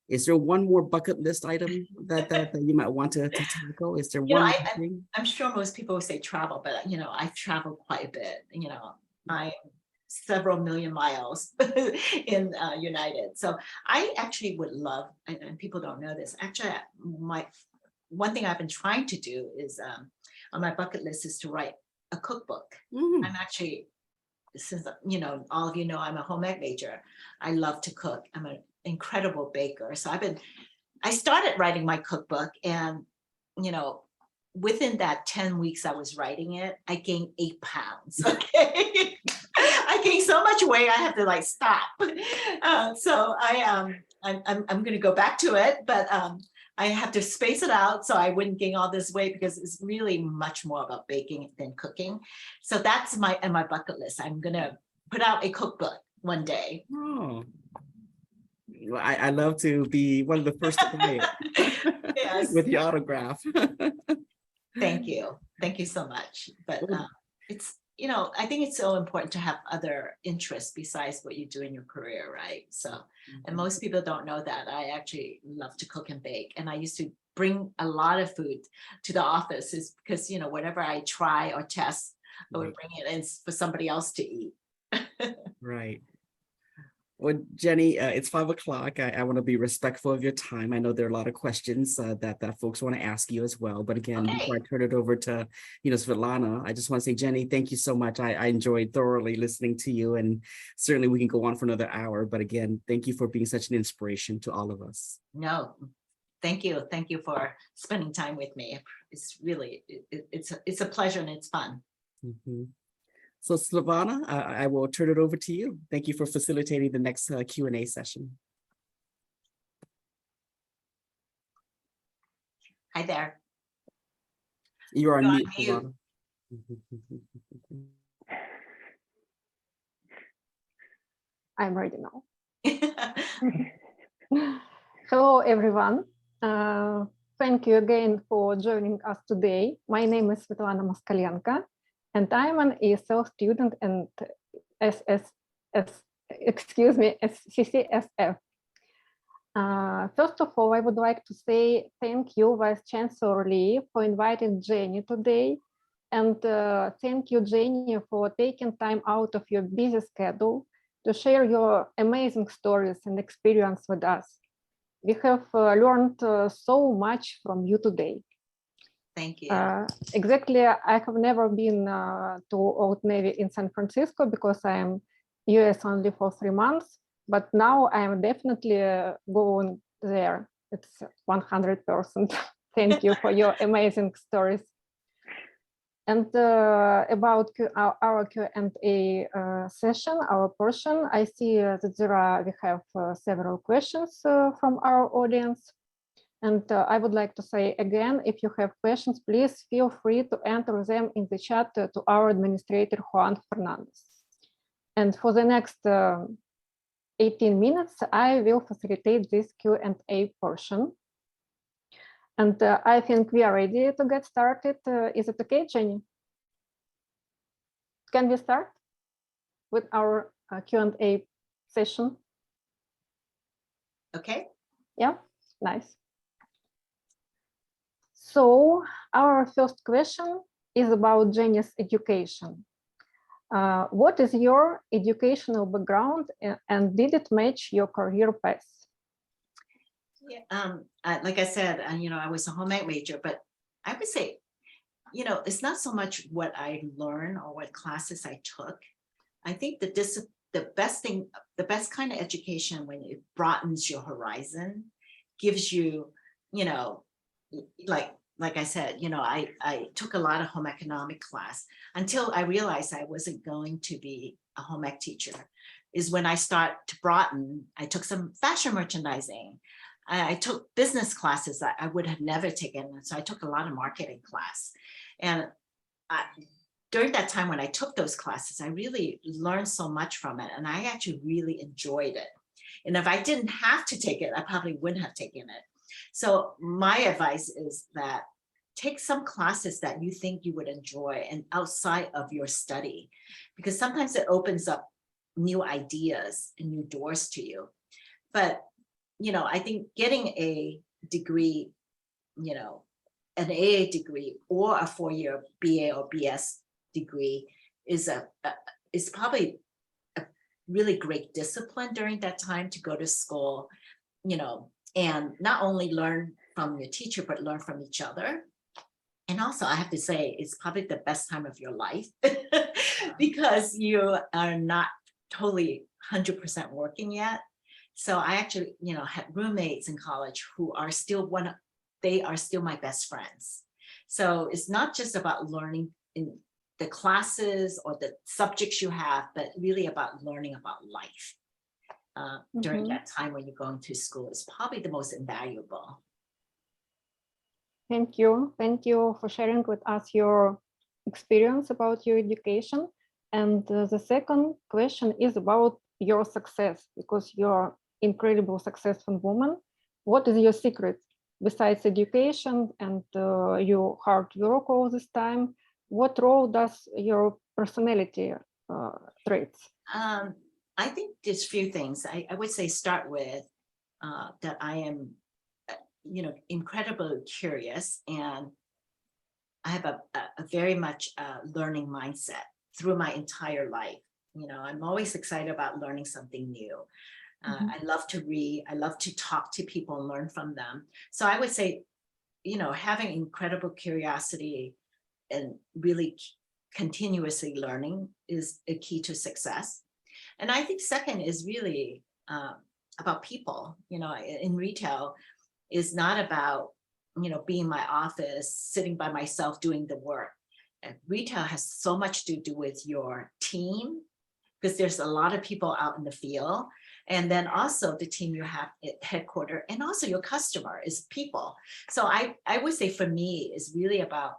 Is there one more bucket list item that you might want to tackle? Is there one thing? I'm sure most people would say travel, but, you know, I've traveled quite a bit. You know, I'm several million miles in United. So I actually would love, and people don't know this, actually, one thing I've been trying to do is on my bucket list is to write a cookbook. I'm actually, since, you know, all of you know, I'm a home ec major. I love to cook. I'm an incredible baker. So I started writing my cookbook, and, you know, within that 10 weeks I was writing it, I gained 8 pounds. Okay. I gained so much weight, I have to like stop. So I'm going to go back to it, but I have to space it out so I wouldn't gain all this weight, because it's really much more about baking than cooking. So that's my bucket list. I'm going to put out a cookbook one day. Oh, well, I love to be one of the first to buy it. Yes. With your autograph. Thank you. Thank you so much. But it's, you know, I think it's so important to have other interests besides what you do in your career, right? So, and most people don't know that I actually love to cook and bake. And I used to bring a lot of food to the office, is because, you know, whatever I try or test, I would bring it in for somebody else to eat. Right. Well, Jenny, it's 5 o'clock. I want to be respectful of your time. I know there are a lot of questions that folks want to ask you as well. But again, before I turn it over to, you know, Svetlana, I just want to say, Jenny, thank you so much. I enjoyed thoroughly listening to you, and certainly we can go on for another hour. But again, thank you for being such an inspiration to all of us. No, thank you. Thank you for spending time with me. It's really, it's a pleasure, and it's fun. So Svetlana, I will turn it over to you. Thank you for facilitating the next Q&A session. Hi there. You are on mute, Svetlana. I'm ready now. Hello, everyone. Thank you again for joining us today. My name is Svetlana Moskalenko, and I'm an ESL student and CCSF. First of all, I would like to say thank you, Vice Chancellor Lee, for inviting Jenny today. And thank you, Jenny, for taking time out of your busy schedule to share your amazing stories and experience with us. We have learned so much from you today. Thank you. Exactly, I have never been to Old Navy in San Francisco because I am US only for 3 months, but now I am definitely going there. It's 100%. Thank you for your amazing stories. And about our Q&A session, our portion, I see that we have several questions from our audience. And I would like to say again, if you have questions, please feel free to enter them in the chat to our administrator, Juan Fernandez. And for the next 18 minutes, I will facilitate this Q&A portion. And I think we are ready to get started. Is it okay, Jenny? Can we start with our Q&A session? Okay. Yeah, nice. So our first question is about Jenny's education. What is your educational background and did it match your career path? Yeah, like I said, I was a home ec major, but I would say, it's not so much what I learned or what classes I took. I think the best kind of education when it broadens your horizon, gives you, like I said, I took a lot of home economic class until I realized I wasn't going to be a home ec teacher. Is when I start to broaden. I took some fashion merchandising. I took business classes that I would have never taken. So I took a lot of marketing class. And during that time when I took those classes, I really learned so much from it. And I actually really enjoyed it. And if I didn't have to take it, I probably wouldn't have taken it. So my advice is that take some classes that you think you would enjoy and outside of your study, because sometimes it opens up new ideas and new doors to you. But I think getting a degree, an AA degree or a 4-year BA or BS degree is probably a really great discipline during that time to go to school, and not only learn from your teacher, but learn from each other. And also, I have to say, it's probably the best time of your life because you are not totally 100% working yet. So I actually, had roommates in college who are still they are still my best friends. So it's not just about learning in the classes or the subjects you have, but really about learning about life. During that time when you're going to school is probably the most invaluable. Thank you. Thank you for sharing with us your experience about your education. And the second question is about your success, because you're incredible successful woman. What is your secret besides education and your hard work all this time? What role does your personality traits? I think there's a few things. I would say start with that I am, incredibly curious, and I have a very much learning mindset through my entire life. I'm always excited about learning something new. I love to read. I love to talk to people and learn from them. So I would say, having incredible curiosity and really continuously learning is a key to success. And I think second is really about people. In retail is not about, being in my office, sitting by myself doing the work. And retail has so much to do with your team, because there's a lot of people out in the field. And then also the team you have at headquarters, and also your customer is people. So I would say for me is really about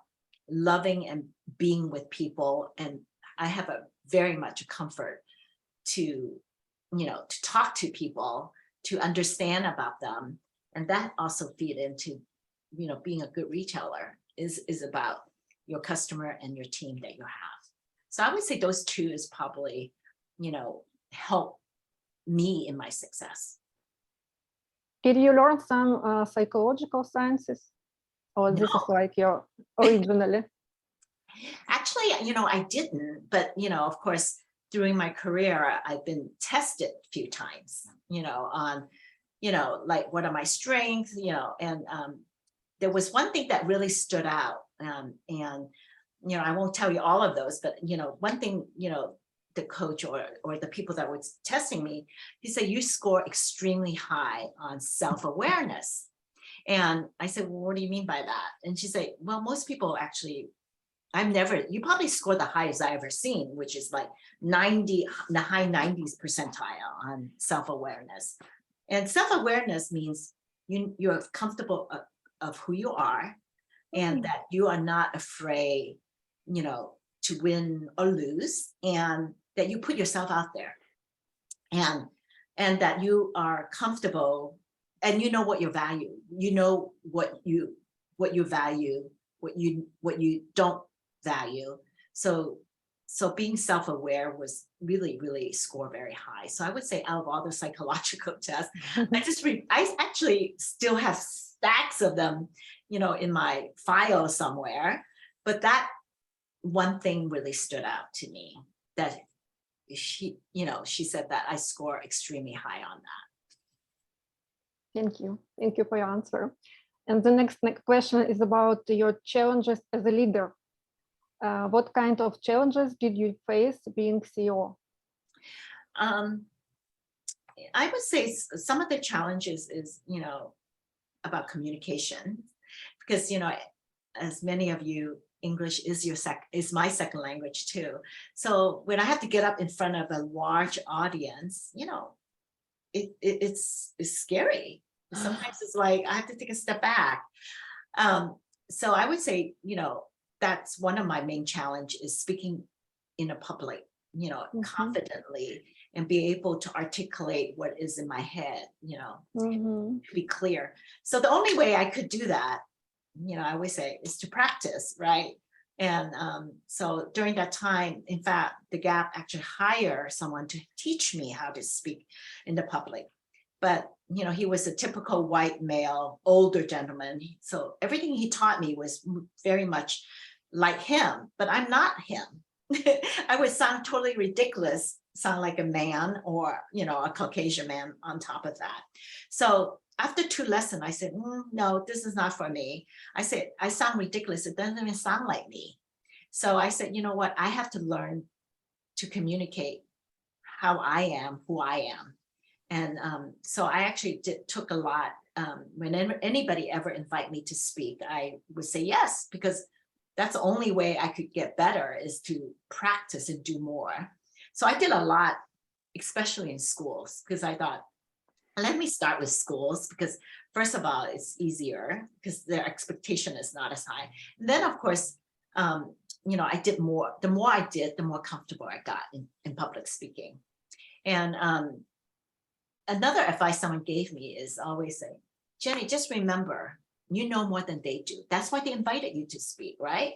loving and being with people. And I have a very much comfort to, to talk to people, to understand about them. And that also feed into, being a good retailer is about your customer and your team that you have. So I would say those two is probably, help me in my success. Did you learn some psychological sciences? Or this is like your originally? Actually, I didn't, but, of course, during my career, I've been tested a few times, on, like what are my strengths, and there was one thing that really stood out. And, I won't tell you all of those, but, one thing, the coach or the people that were testing me, he said, you score extremely high on self-awareness. And I said, well, what do you mean by that? And she said, well, most people actually, you probably score the highest I ever seen, which is like 90, the high 90s percentile on self-awareness. And self-awareness means you're comfortable of who you are, and that you are not afraid, to win or lose. And that you put yourself out there, and that you are comfortable, and you know what you value, you know what you value, what you don't value. So being self-aware was really score very high. So I would say out of all the psychological tests, I actually still have stacks of them, you know, in my file somewhere. But that one thing really stood out to me, that she said that I score extremely high on that. Thank you. Thank you for your answer. And the next question is about your challenges as a leader. What kind of challenges did you face being CEO? I would say some of the challenges is, about communication, because, as many of you, English is my second language too. So when I have to get up in front of a large audience, it's scary. Sometimes it's like I have to take a step back. So I would say, that's one of my main challenges, is speaking in a public, confidently, and be able to articulate what is in my head, to be clear. So the only way I could do that, I always say, is to practice, right? And so during that time, in fact, the Gap actually hired someone to teach me how to speak in the public. But, he was a typical white male, older gentleman. So everything he taught me was very much like him, but I'm not him. I would sound totally ridiculous, sound like a man, or, a Caucasian man on top of that. So after 2 lessons, I said, no, this is not for me. I said, I sound ridiculous. It doesn't even sound like me. So I said, you know what? I have to learn to communicate how I am, who I am. And so I actually took a lot. Whenever anybody ever invite me to speak, I would say yes, because that's the only way I could get better, is to practice and do more. So I did a lot, especially in schools, because I thought, let me start with schools, because first of all, it's easier because their expectation is not as high. And then, of course, I did more. The more I did, the more comfortable I got in public speaking. And another advice someone gave me is always say, Jenny, just remember, you know more than they do. That's why they invited you to speak, right?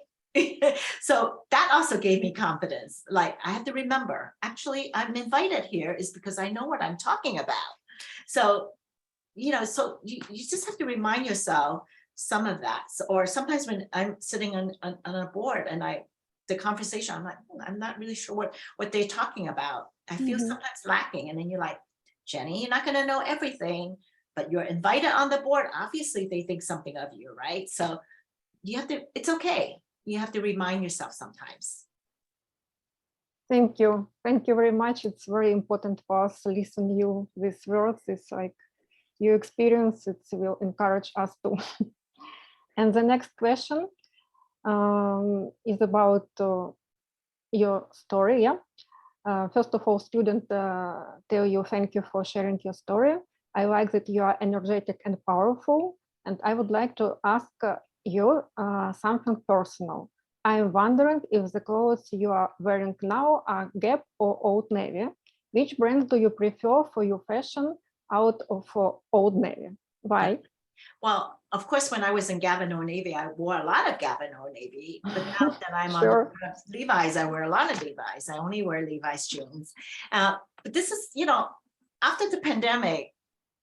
So that also gave me confidence. Like, I have to remember, actually, I'm invited here is because I know what I'm talking about. So, so you just have to remind yourself some of that. So, or sometimes when I'm sitting on a board and the conversation, I'm like, I'm not really sure what they're talking about. I feel sometimes lacking. And then you're like, Jenny, you're not going to know everything, but you're invited on the board. Obviously, they think something of you, right? So you have to, it's okay. You have to remind yourself sometimes. Thank you. Thank you very much. It's very important for us to listen to you these words. It's like your experience, it will encourage us to. And the next question is about your story. Yeah. First of all, students tell you thank you for sharing your story. I like that you are energetic and powerful. And I would like to ask you something personal. I'm wondering if the clothes you are wearing now are Gap or Old Navy. Which brand do you prefer for your fashion out of Old Navy? Why? Well, of course, when I was in Gap and Old Navy, I wore a lot of Gap and Old Navy. But now that I'm on the Levi's, I wear a lot of Levi's. I only wear Levi's jeans. But this is, after the pandemic,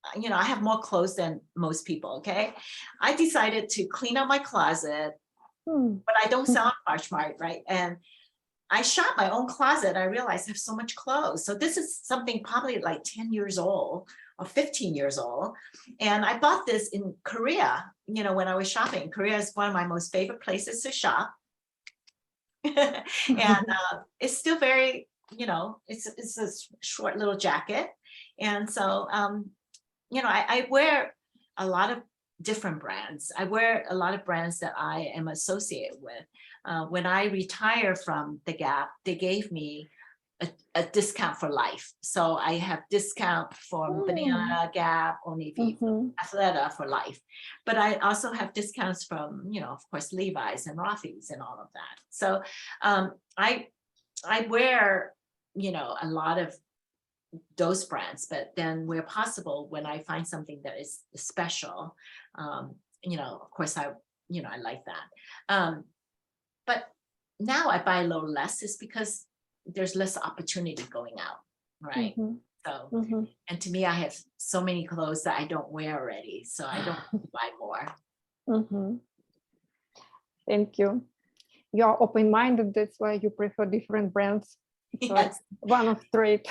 I have more clothes than most people, okay? I decided to clean up my closet, but I don't sell on Poshmark, right? And I shop my own closet. I realized I have so much clothes. So this is something probably like 10 years old or 15 years old. And I bought this in Korea, when I was shopping. Korea is one of my most favorite places to shop. And it's still very, it's a short little jacket. And so, I wear a lot of different brands. I wear a lot of brands that I am associated with. When I retire from the Gap, they gave me a discount for life. So I have discount for Banana, Gap, Old Navy, Athleta for life. But I also have discounts from, of course, Levi's and Rothy's and all of that. So I wear a lot of those brands, but then where possible, when I find something that is special, of course I like that. But now I buy a little less is because there's less opportunity going out, right? So, and to me, I have so many clothes that I don't wear already, so I don't buy more. Thank you. You are open-minded, that's why you prefer different brands. So Yes. one of trait.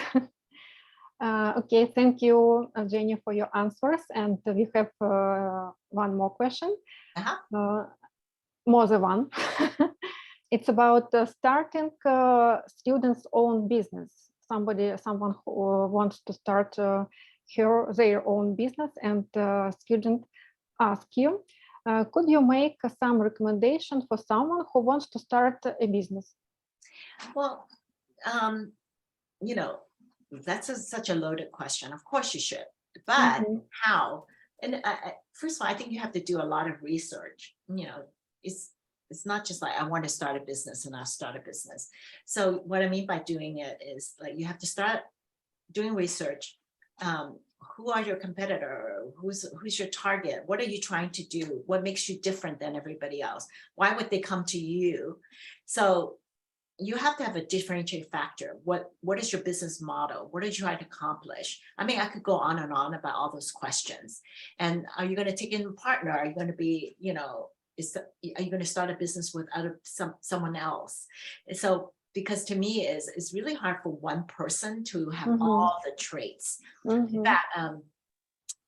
Okay, thank you, Jenny, for your answers. And we have one more question. More than one. It's about starting students' own business. Someone who wants to start their own business, and student ask you, could you make some recommendation for someone who wants to start a business? Well, that's such a loaded question. Of course you should, but how? And first of all, I think you have to do a lot of research. It's not just like I want to start a business and I'll start a business. So what I mean by doing it is like you have to start doing research. Who are your competitor? Who's your target? What are you trying to do? What makes you different than everybody else? Why would they come to you? So you have to have a differentiating factor. What is your business model? What are you trying to accomplish? I mean, I could go on and on about all those questions. And are you going to take in a partner? Are you going to be, are you going to start a business with someone else? And so, because to me, it's really hard for one person to have all the traits. In fact,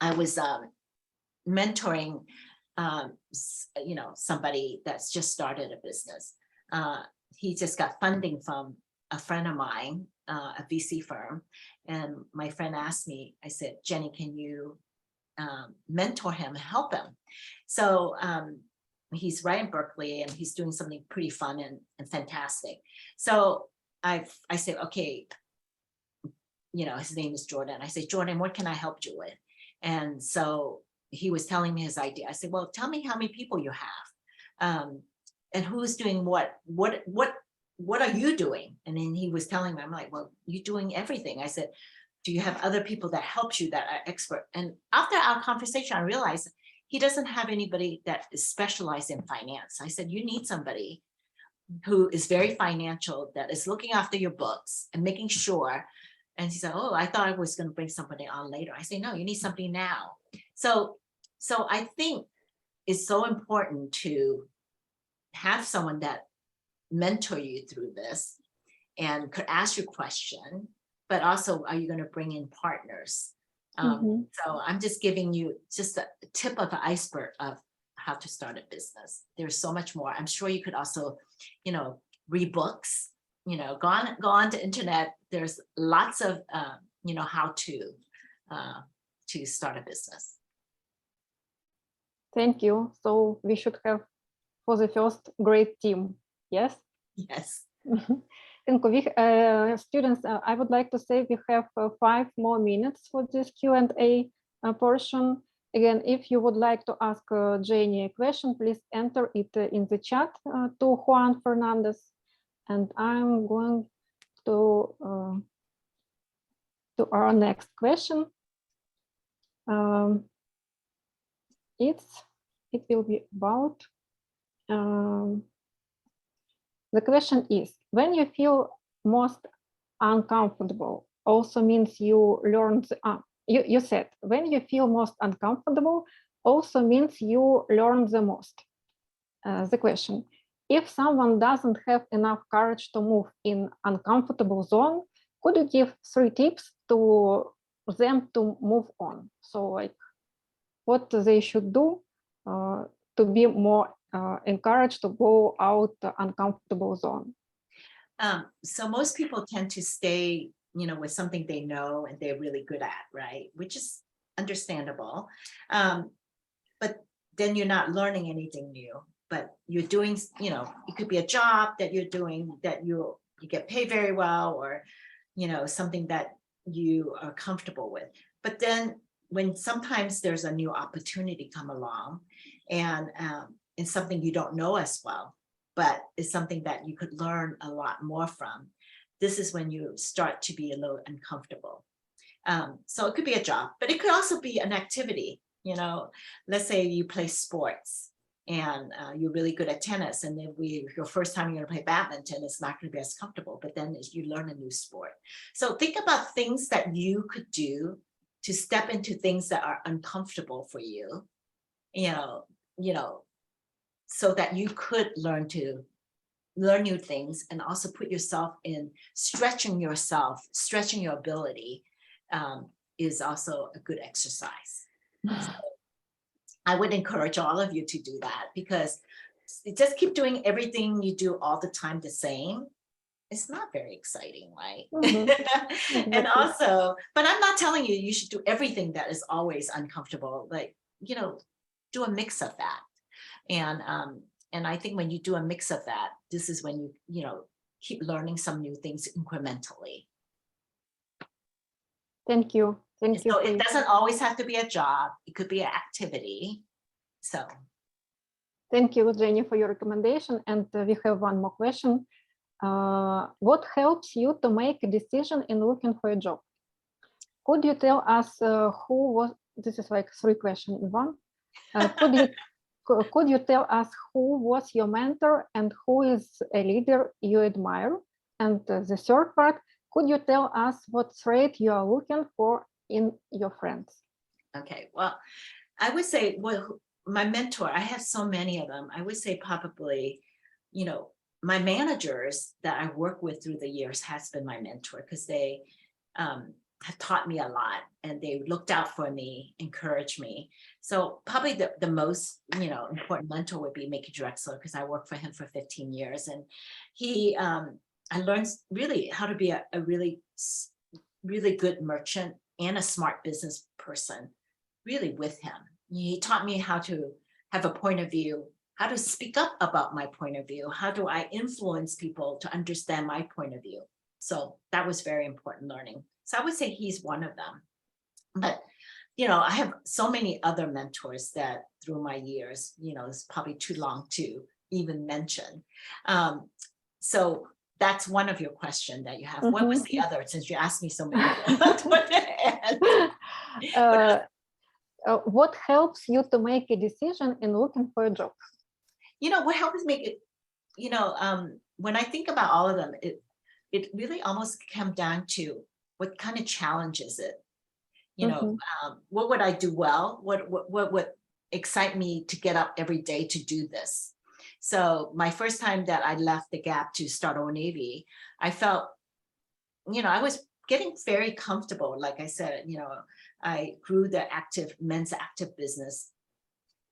I was mentoring, somebody that's just started a business. He just got funding from a friend of mine, a VC firm. And my friend asked me, I said, Jenny, can you mentor him and help him? So he's right in Berkeley and he's doing something pretty fun and fantastic. So I said, okay, his name is Jordan. I said, Jordan, what can I help you with? And so he was telling me his idea. I said, well, tell me how many people you have. And who's doing what are you doing? And then he was telling me, I'm like, well, you're doing everything. I said, do you have other people that help you that are expert? And after our conversation, I realized he doesn't have anybody that is specialized in finance. I said, you need somebody who is very financial, that is looking after your books and making sure. And he said, oh, I thought I was going to bring somebody on later. I say, no, you need somebody now. So I think it's so important to have someone that mentor you through this and could ask you a question, but also, are you going to bring in partners? So I'm just giving you just a tip of the iceberg of how to start a business. There's so much more. I'm sure you could also, read books, go on to internet. There's lots of, how to start a business. Thank you. So we should have for the first great team. Yes. Yes. Thank you. Students, I would like to say we have 5 more minutes for this Q&A portion. Again, if you would like to ask Jenny a question, please enter it in the chat to Juan Fernandez. And I'm going to our next question. It will be about, the question is, when you feel most uncomfortable, also means you learn, you said, when you feel most uncomfortable, also means you learn the most. The question, if someone doesn't have enough courage to move in uncomfortable zone, could you give 3 tips to them to move on? So like what they should do to be more encouraged to go out the uncomfortable zone? So most people tend to stay, with something they know and they're really good at, right? Which is understandable. But then you're not learning anything new, but you're doing, it could be a job that you're doing that you get paid very well, or, something that you are comfortable with. But then when sometimes there's a new opportunity come along and it's something you don't know as well, but it's something that you could learn a lot more from, this is when you start to be a little uncomfortable. So it could be a job, but it could also be an activity. You know, let's say you play sports and you're really good at tennis, and then your first time you're going to play badminton, it's not going to be as comfortable, but then you learn a new sport. So think about things that you could do to step into things that are uncomfortable for you, you know, so that you could learn new things, and also put yourself in stretching yourself, stretching your ability is also a good exercise. So I would encourage all of you to do that, because just keep doing everything you do all the time the same. It's not very exciting, right? And also, but I'm not telling you you should do everything that is always uncomfortable. Like, you know, do a mix of that. And I think when you do a mix of that, this is when you know, keep learning some new things incrementally. Thank you. Thank you. So it doesn't always have to be a job. It could be an activity. So. Thank you, Jenny, for your recommendation. And we have one more question. What helps you to make a decision in looking for a job? Could you tell us who was, this is like 3 questions in one. Could you tell us who was your mentor and who is a leader you admire? And the 3rd part, could you tell us what trait you are looking for in your friends? Okay, well, I would say, well, my mentor, I have so many of them. I would say probably, you know, my managers that I work with through the years has been my mentor, because they have taught me a lot, and they looked out for me, encouraged me. So probably the most, you know, important mentor would be Macy Drexler, because I worked for him for 15 years. And he, I learned really how to be a really good merchant and a smart business person, really with him. He taught me how to have a point of view, how to speak up about my point of view, how do I influence people to understand my point of view. So that was very important learning. So I would say he's one of them. But, you know, I have so many other mentors that through my years, you know, it's probably too long to even mention. So that's one of your questions that you have. What was the other, since you asked me so many? What helps you to make a decision in looking for a job? You know, what helps make it, you know, when I think about all of them, it really almost comes down to what kind of challenge is it? You know, what would I do well? What would excite me to get up every day to do this? So my first time that I left the Gap to start Old Navy, I felt, you know, I was getting very comfortable. Like I said, you know, I grew the men's active business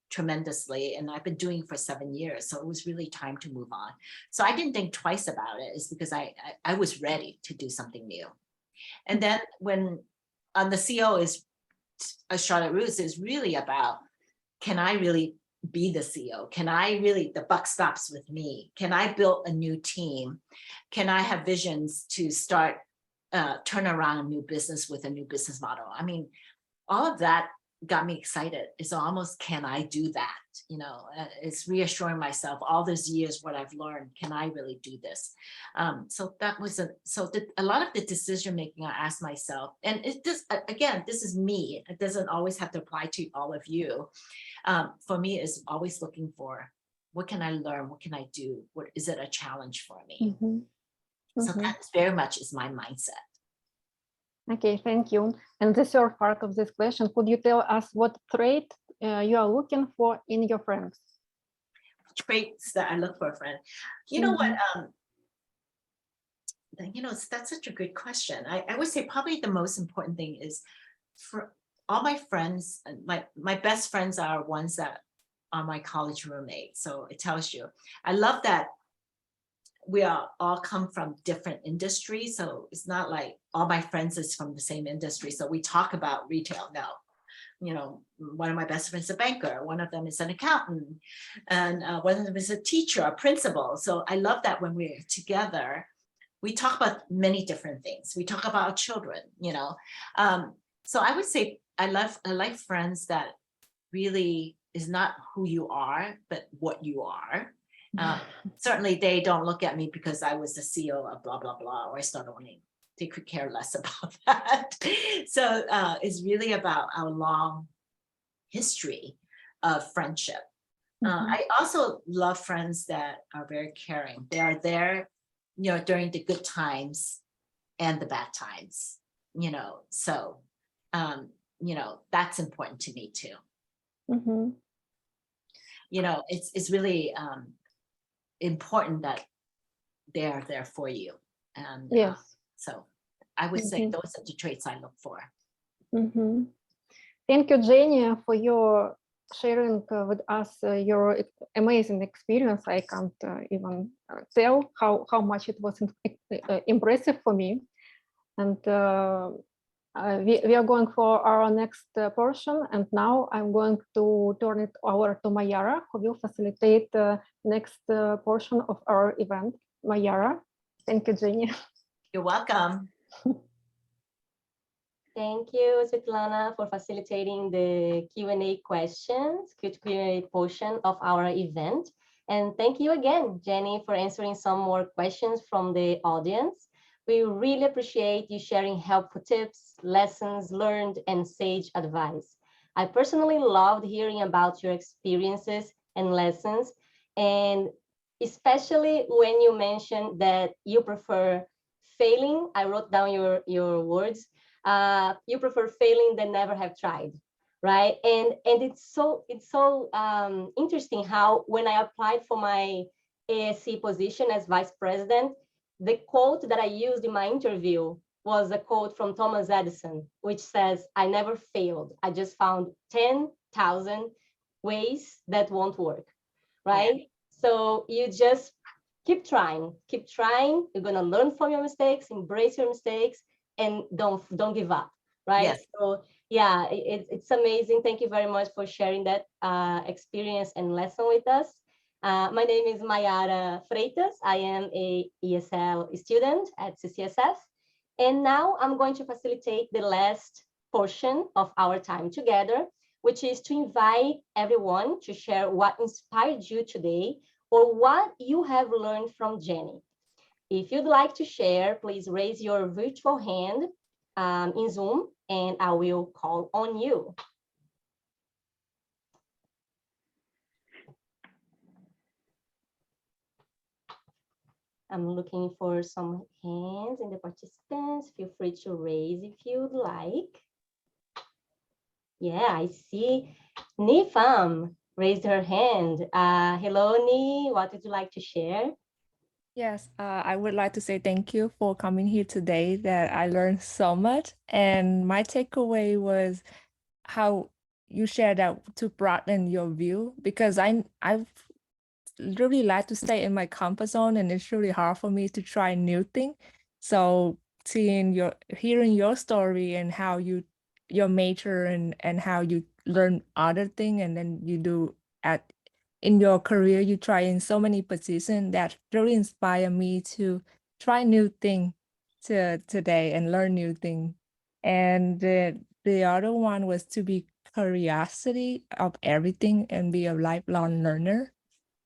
tremendously, and I've been doing it for 7 years. So it was really time to move on. So I didn't think twice about it. It's because I was ready to do something new. And then when the CEO is Charlotte Russe, is really about, can I really be the CEO? Can I really, the buck stops with me? Can I build a new team? Can I have visions to start, turn around a new business with a new business model? I mean, all of that got me excited. It's almost, can I do that? You know, it's reassuring myself all those years, what I've learned, can I really do this? So that was a lot of the decision making I asked myself, and again, this is me. It doesn't always have to apply to all of you. For me, is always looking for, what can I learn? What can I do? What is it a challenge for me? So that very much is my mindset. Okay, thank you. And the 3rd part of this question, could you tell us what trait you are looking for in your friends? Traits that I look for a friend. You know what? You know, that's such a good question. I would say probably the most important thing is, for all my friends, my best friends are ones that are my college roommates. So it tells you, I love that we are all come from different industries. So it's not like all my friends is from the same industry. So we talk about retail. No, you know, one of my best friends is a banker. One of them is an accountant, and one of them is a teacher, a principal. So I love that when we're together, we talk about many different things. We talk about our children, you know. So I would say I like friends that really is not who you are, but what you are. certainly they don't look at me because I was the CEO of blah, blah, blah, or I started owning. They could care less about that. So it's really about our long history of friendship. I also love friends that are very caring. They are there, during the good times and the bad times, so, that's important to me too. It's really important that they are there for you. And Yes. so I would say those are the traits I look for. Thank you, Jenny, for your sharing with us your amazing experience. I can't even tell how much it was impressive for me. And we are going for our next portion. And now I'm going to turn it over to Mayara, who will facilitate the next portion of our event. Mayara, thank you, Jenny. You're welcome. Thank you, Svetlana, for facilitating the Q&A questions, Q&A portion of our event. And thank you again, Jenny, for answering some more questions from the audience. We really appreciate you sharing helpful tips, lessons learned, and sage advice. I personally loved hearing about your experiences and lessons, and especially when you mentioned that you prefer failing. I wrote down your words. You prefer failing than never have tried, right? And it's so interesting how when I applied for my ASC position as vice president, the quote that I used in my interview was a quote from Thomas Edison, which says, "I never failed. I just found 10,000 ways that won't work," right? Yeah. So you just keep trying. You're gonna learn from your mistakes, embrace your mistakes, and don't give up, right? Yes. So yeah, it's amazing. Thank you very much for sharing that experience and lesson with us. My name is Mayara Freitas. I am a ESL student at CCSF. And now I'm going to facilitate the last portion of our time together, which is to invite everyone to share what inspired you today or what you have learned from Jenny. If you'd like to share, please raise your virtual hand in Zoom and I will call on you. I'm looking for some hands in the participants. Feel free to raise if you'd like. Yeah, I see Ni Pham raised her hand. Hello, Ni, what would you like to share? Yes, I would like to say thank you for coming here today, that I learned so much. And my takeaway was how you shared that to broaden your view, because I really like to stay in my comfort zone, and it's really hard for me to try new things. So hearing your story and how your major and how you learn other things, and then you do in your career, you try in so many positions, that really inspire me to try new things today and learn new things. And the other one was to be curiosity of everything and be a lifelong learner.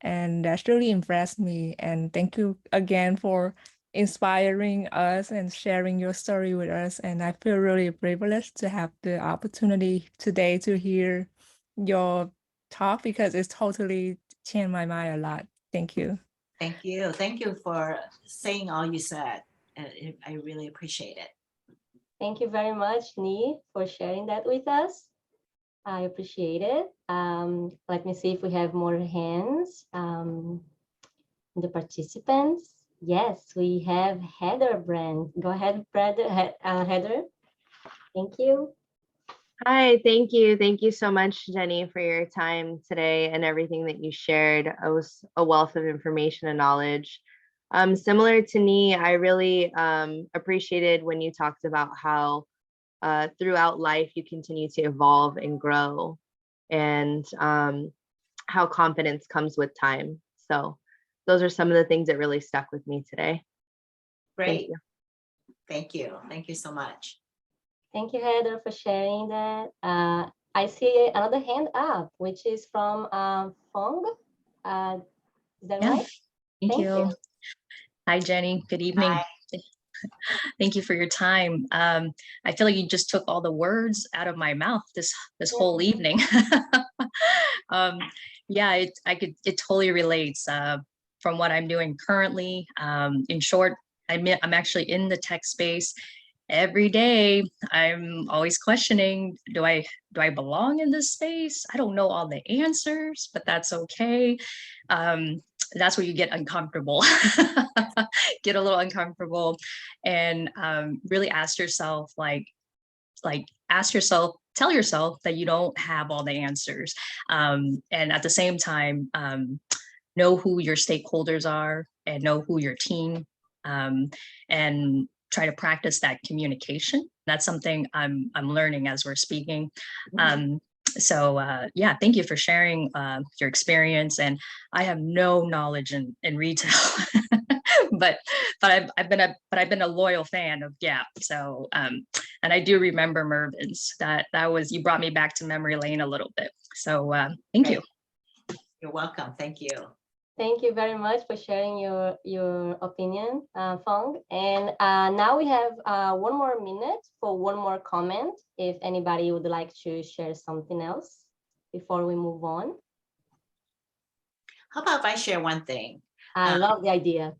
And that's really impressed me. And thank you again for inspiring us and sharing your story with us. And I feel really privileged to have the opportunity today to hear your talk, because it's totally changed my mind a lot. Thank you. Thank you. Thank you for saying all you said. I really appreciate it. Thank you very much, Ni, for sharing that with us. I appreciate it. Let me see if we have more hands. The participants. Yes, we have Heather Brand. Go ahead, Heather. Thank you. Hi, thank you. Thank you so much, Jenny, for your time today and everything that you shared. It was a wealth of information and knowledge. Similar to me, I really appreciated when you talked about how throughout life you continue to evolve and grow, and how confidence comes with time. So those are some of the things that really stuck with me today. Great. Thank you. Thank you so much. Thank you, Heather, for sharing that. I see another hand up, which is from Fong. Is that right? Thank Thank you. you. Hi, Jenny. Good evening. Hi. Thank you for your time. I feel like you just took all the words out of my mouth this whole evening. Yeah, it totally relates from what I'm doing currently. In short, I'm actually in the tech space. Every day, I'm always questioning, do I belong in this space? I don't know all the answers, but that's okay. That's where you get uncomfortable, get a little uncomfortable, and really ask yourself, tell yourself that you don't have all the answers. And at the same time, know who your stakeholders are and know who your team, and try to practice that communication. That's something I'm learning as we're speaking. So yeah, thank you for sharing your experience. And I have no knowledge in retail, but I've been a loyal fan of Gap. So and I do remember Mervyn's. That was, you brought me back to memory lane a little bit. So thank you. You're welcome. Thank you. Thank you very much for sharing your opinion, Fong. And now we have 1 more minute for 1 more comment. If anybody would like to share something else before we move on. How about if I share one thing? I love the idea.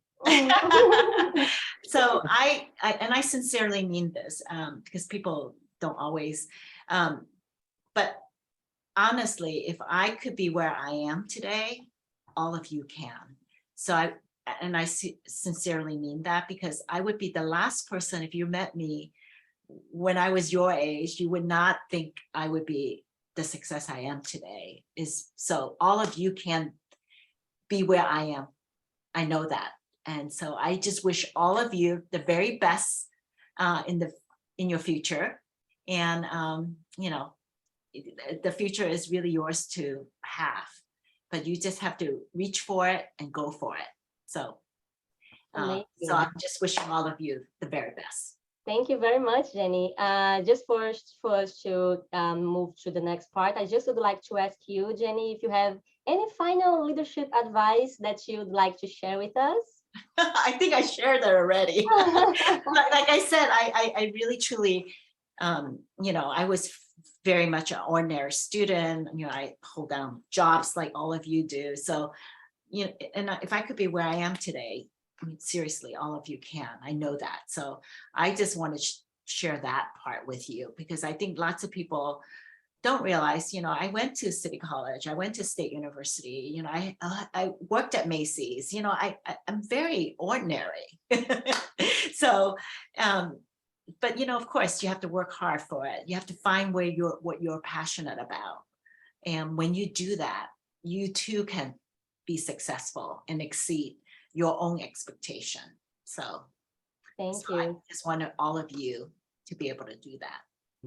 So I sincerely mean this, because people don't always, but honestly, if I could be where I am today, all of you can. So I sincerely mean that, because I would be the last person, if you met me when I was your age, you would not think I would be the success I am today. So all of you can be where I am. I know that. And so I just wish all of you the very best in your future. And you know, the future is really yours to have, but you just have to reach for it and go for it. So so I'm just wishing all of you the very best. Thank you very much, Jenny. Just for us to move to the next part, I just would like to ask you, Jenny, if you have any final leadership advice that you'd like to share with us. I think I shared that already. Like I said, I really truly, you know, I was very much an ordinary student. You know, I hold down jobs like all of you do. So, you know, and if I could be where I am today, I mean, seriously, all of you can. I know that. So I just want to share that part with you, because I think lots of people don't realize, you know, I went to City College, I went to State University, you know, I worked at Macy's, you know, I'm very ordinary. So, but, you know, of course, you have to work hard for it. You have to find what you're passionate about. And when you do that, you too can be successful and exceed your own expectation. So Thank you. I just want all of you to be able to do that.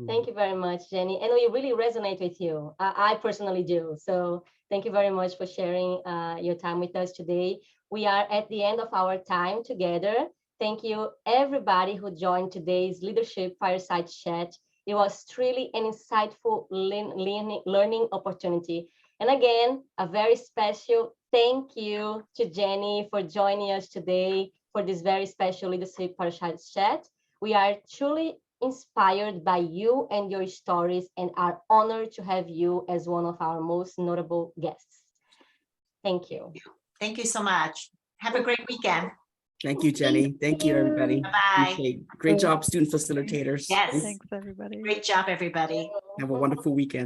Thank you very much, Jenny. And we really resonate with you. I personally do. So thank you very much for sharing your time with us today. We are at the end of our time together. Thank you, everybody who joined today's Leadership Fireside Chat. It was truly an insightful learning opportunity. And again, a very special thank you to Jenny for joining us today for this very special Leadership Fireside Chat. We are truly inspired by you and your stories and are honored to have you as one of our most notable guests. Thank you. Thank you so much. Have a great weekend. Thank you, Jenny. Thank you, everybody. Bye-bye. Great job, student facilitators. Yes. Thanks, everybody. Great job, everybody. Have a wonderful weekend.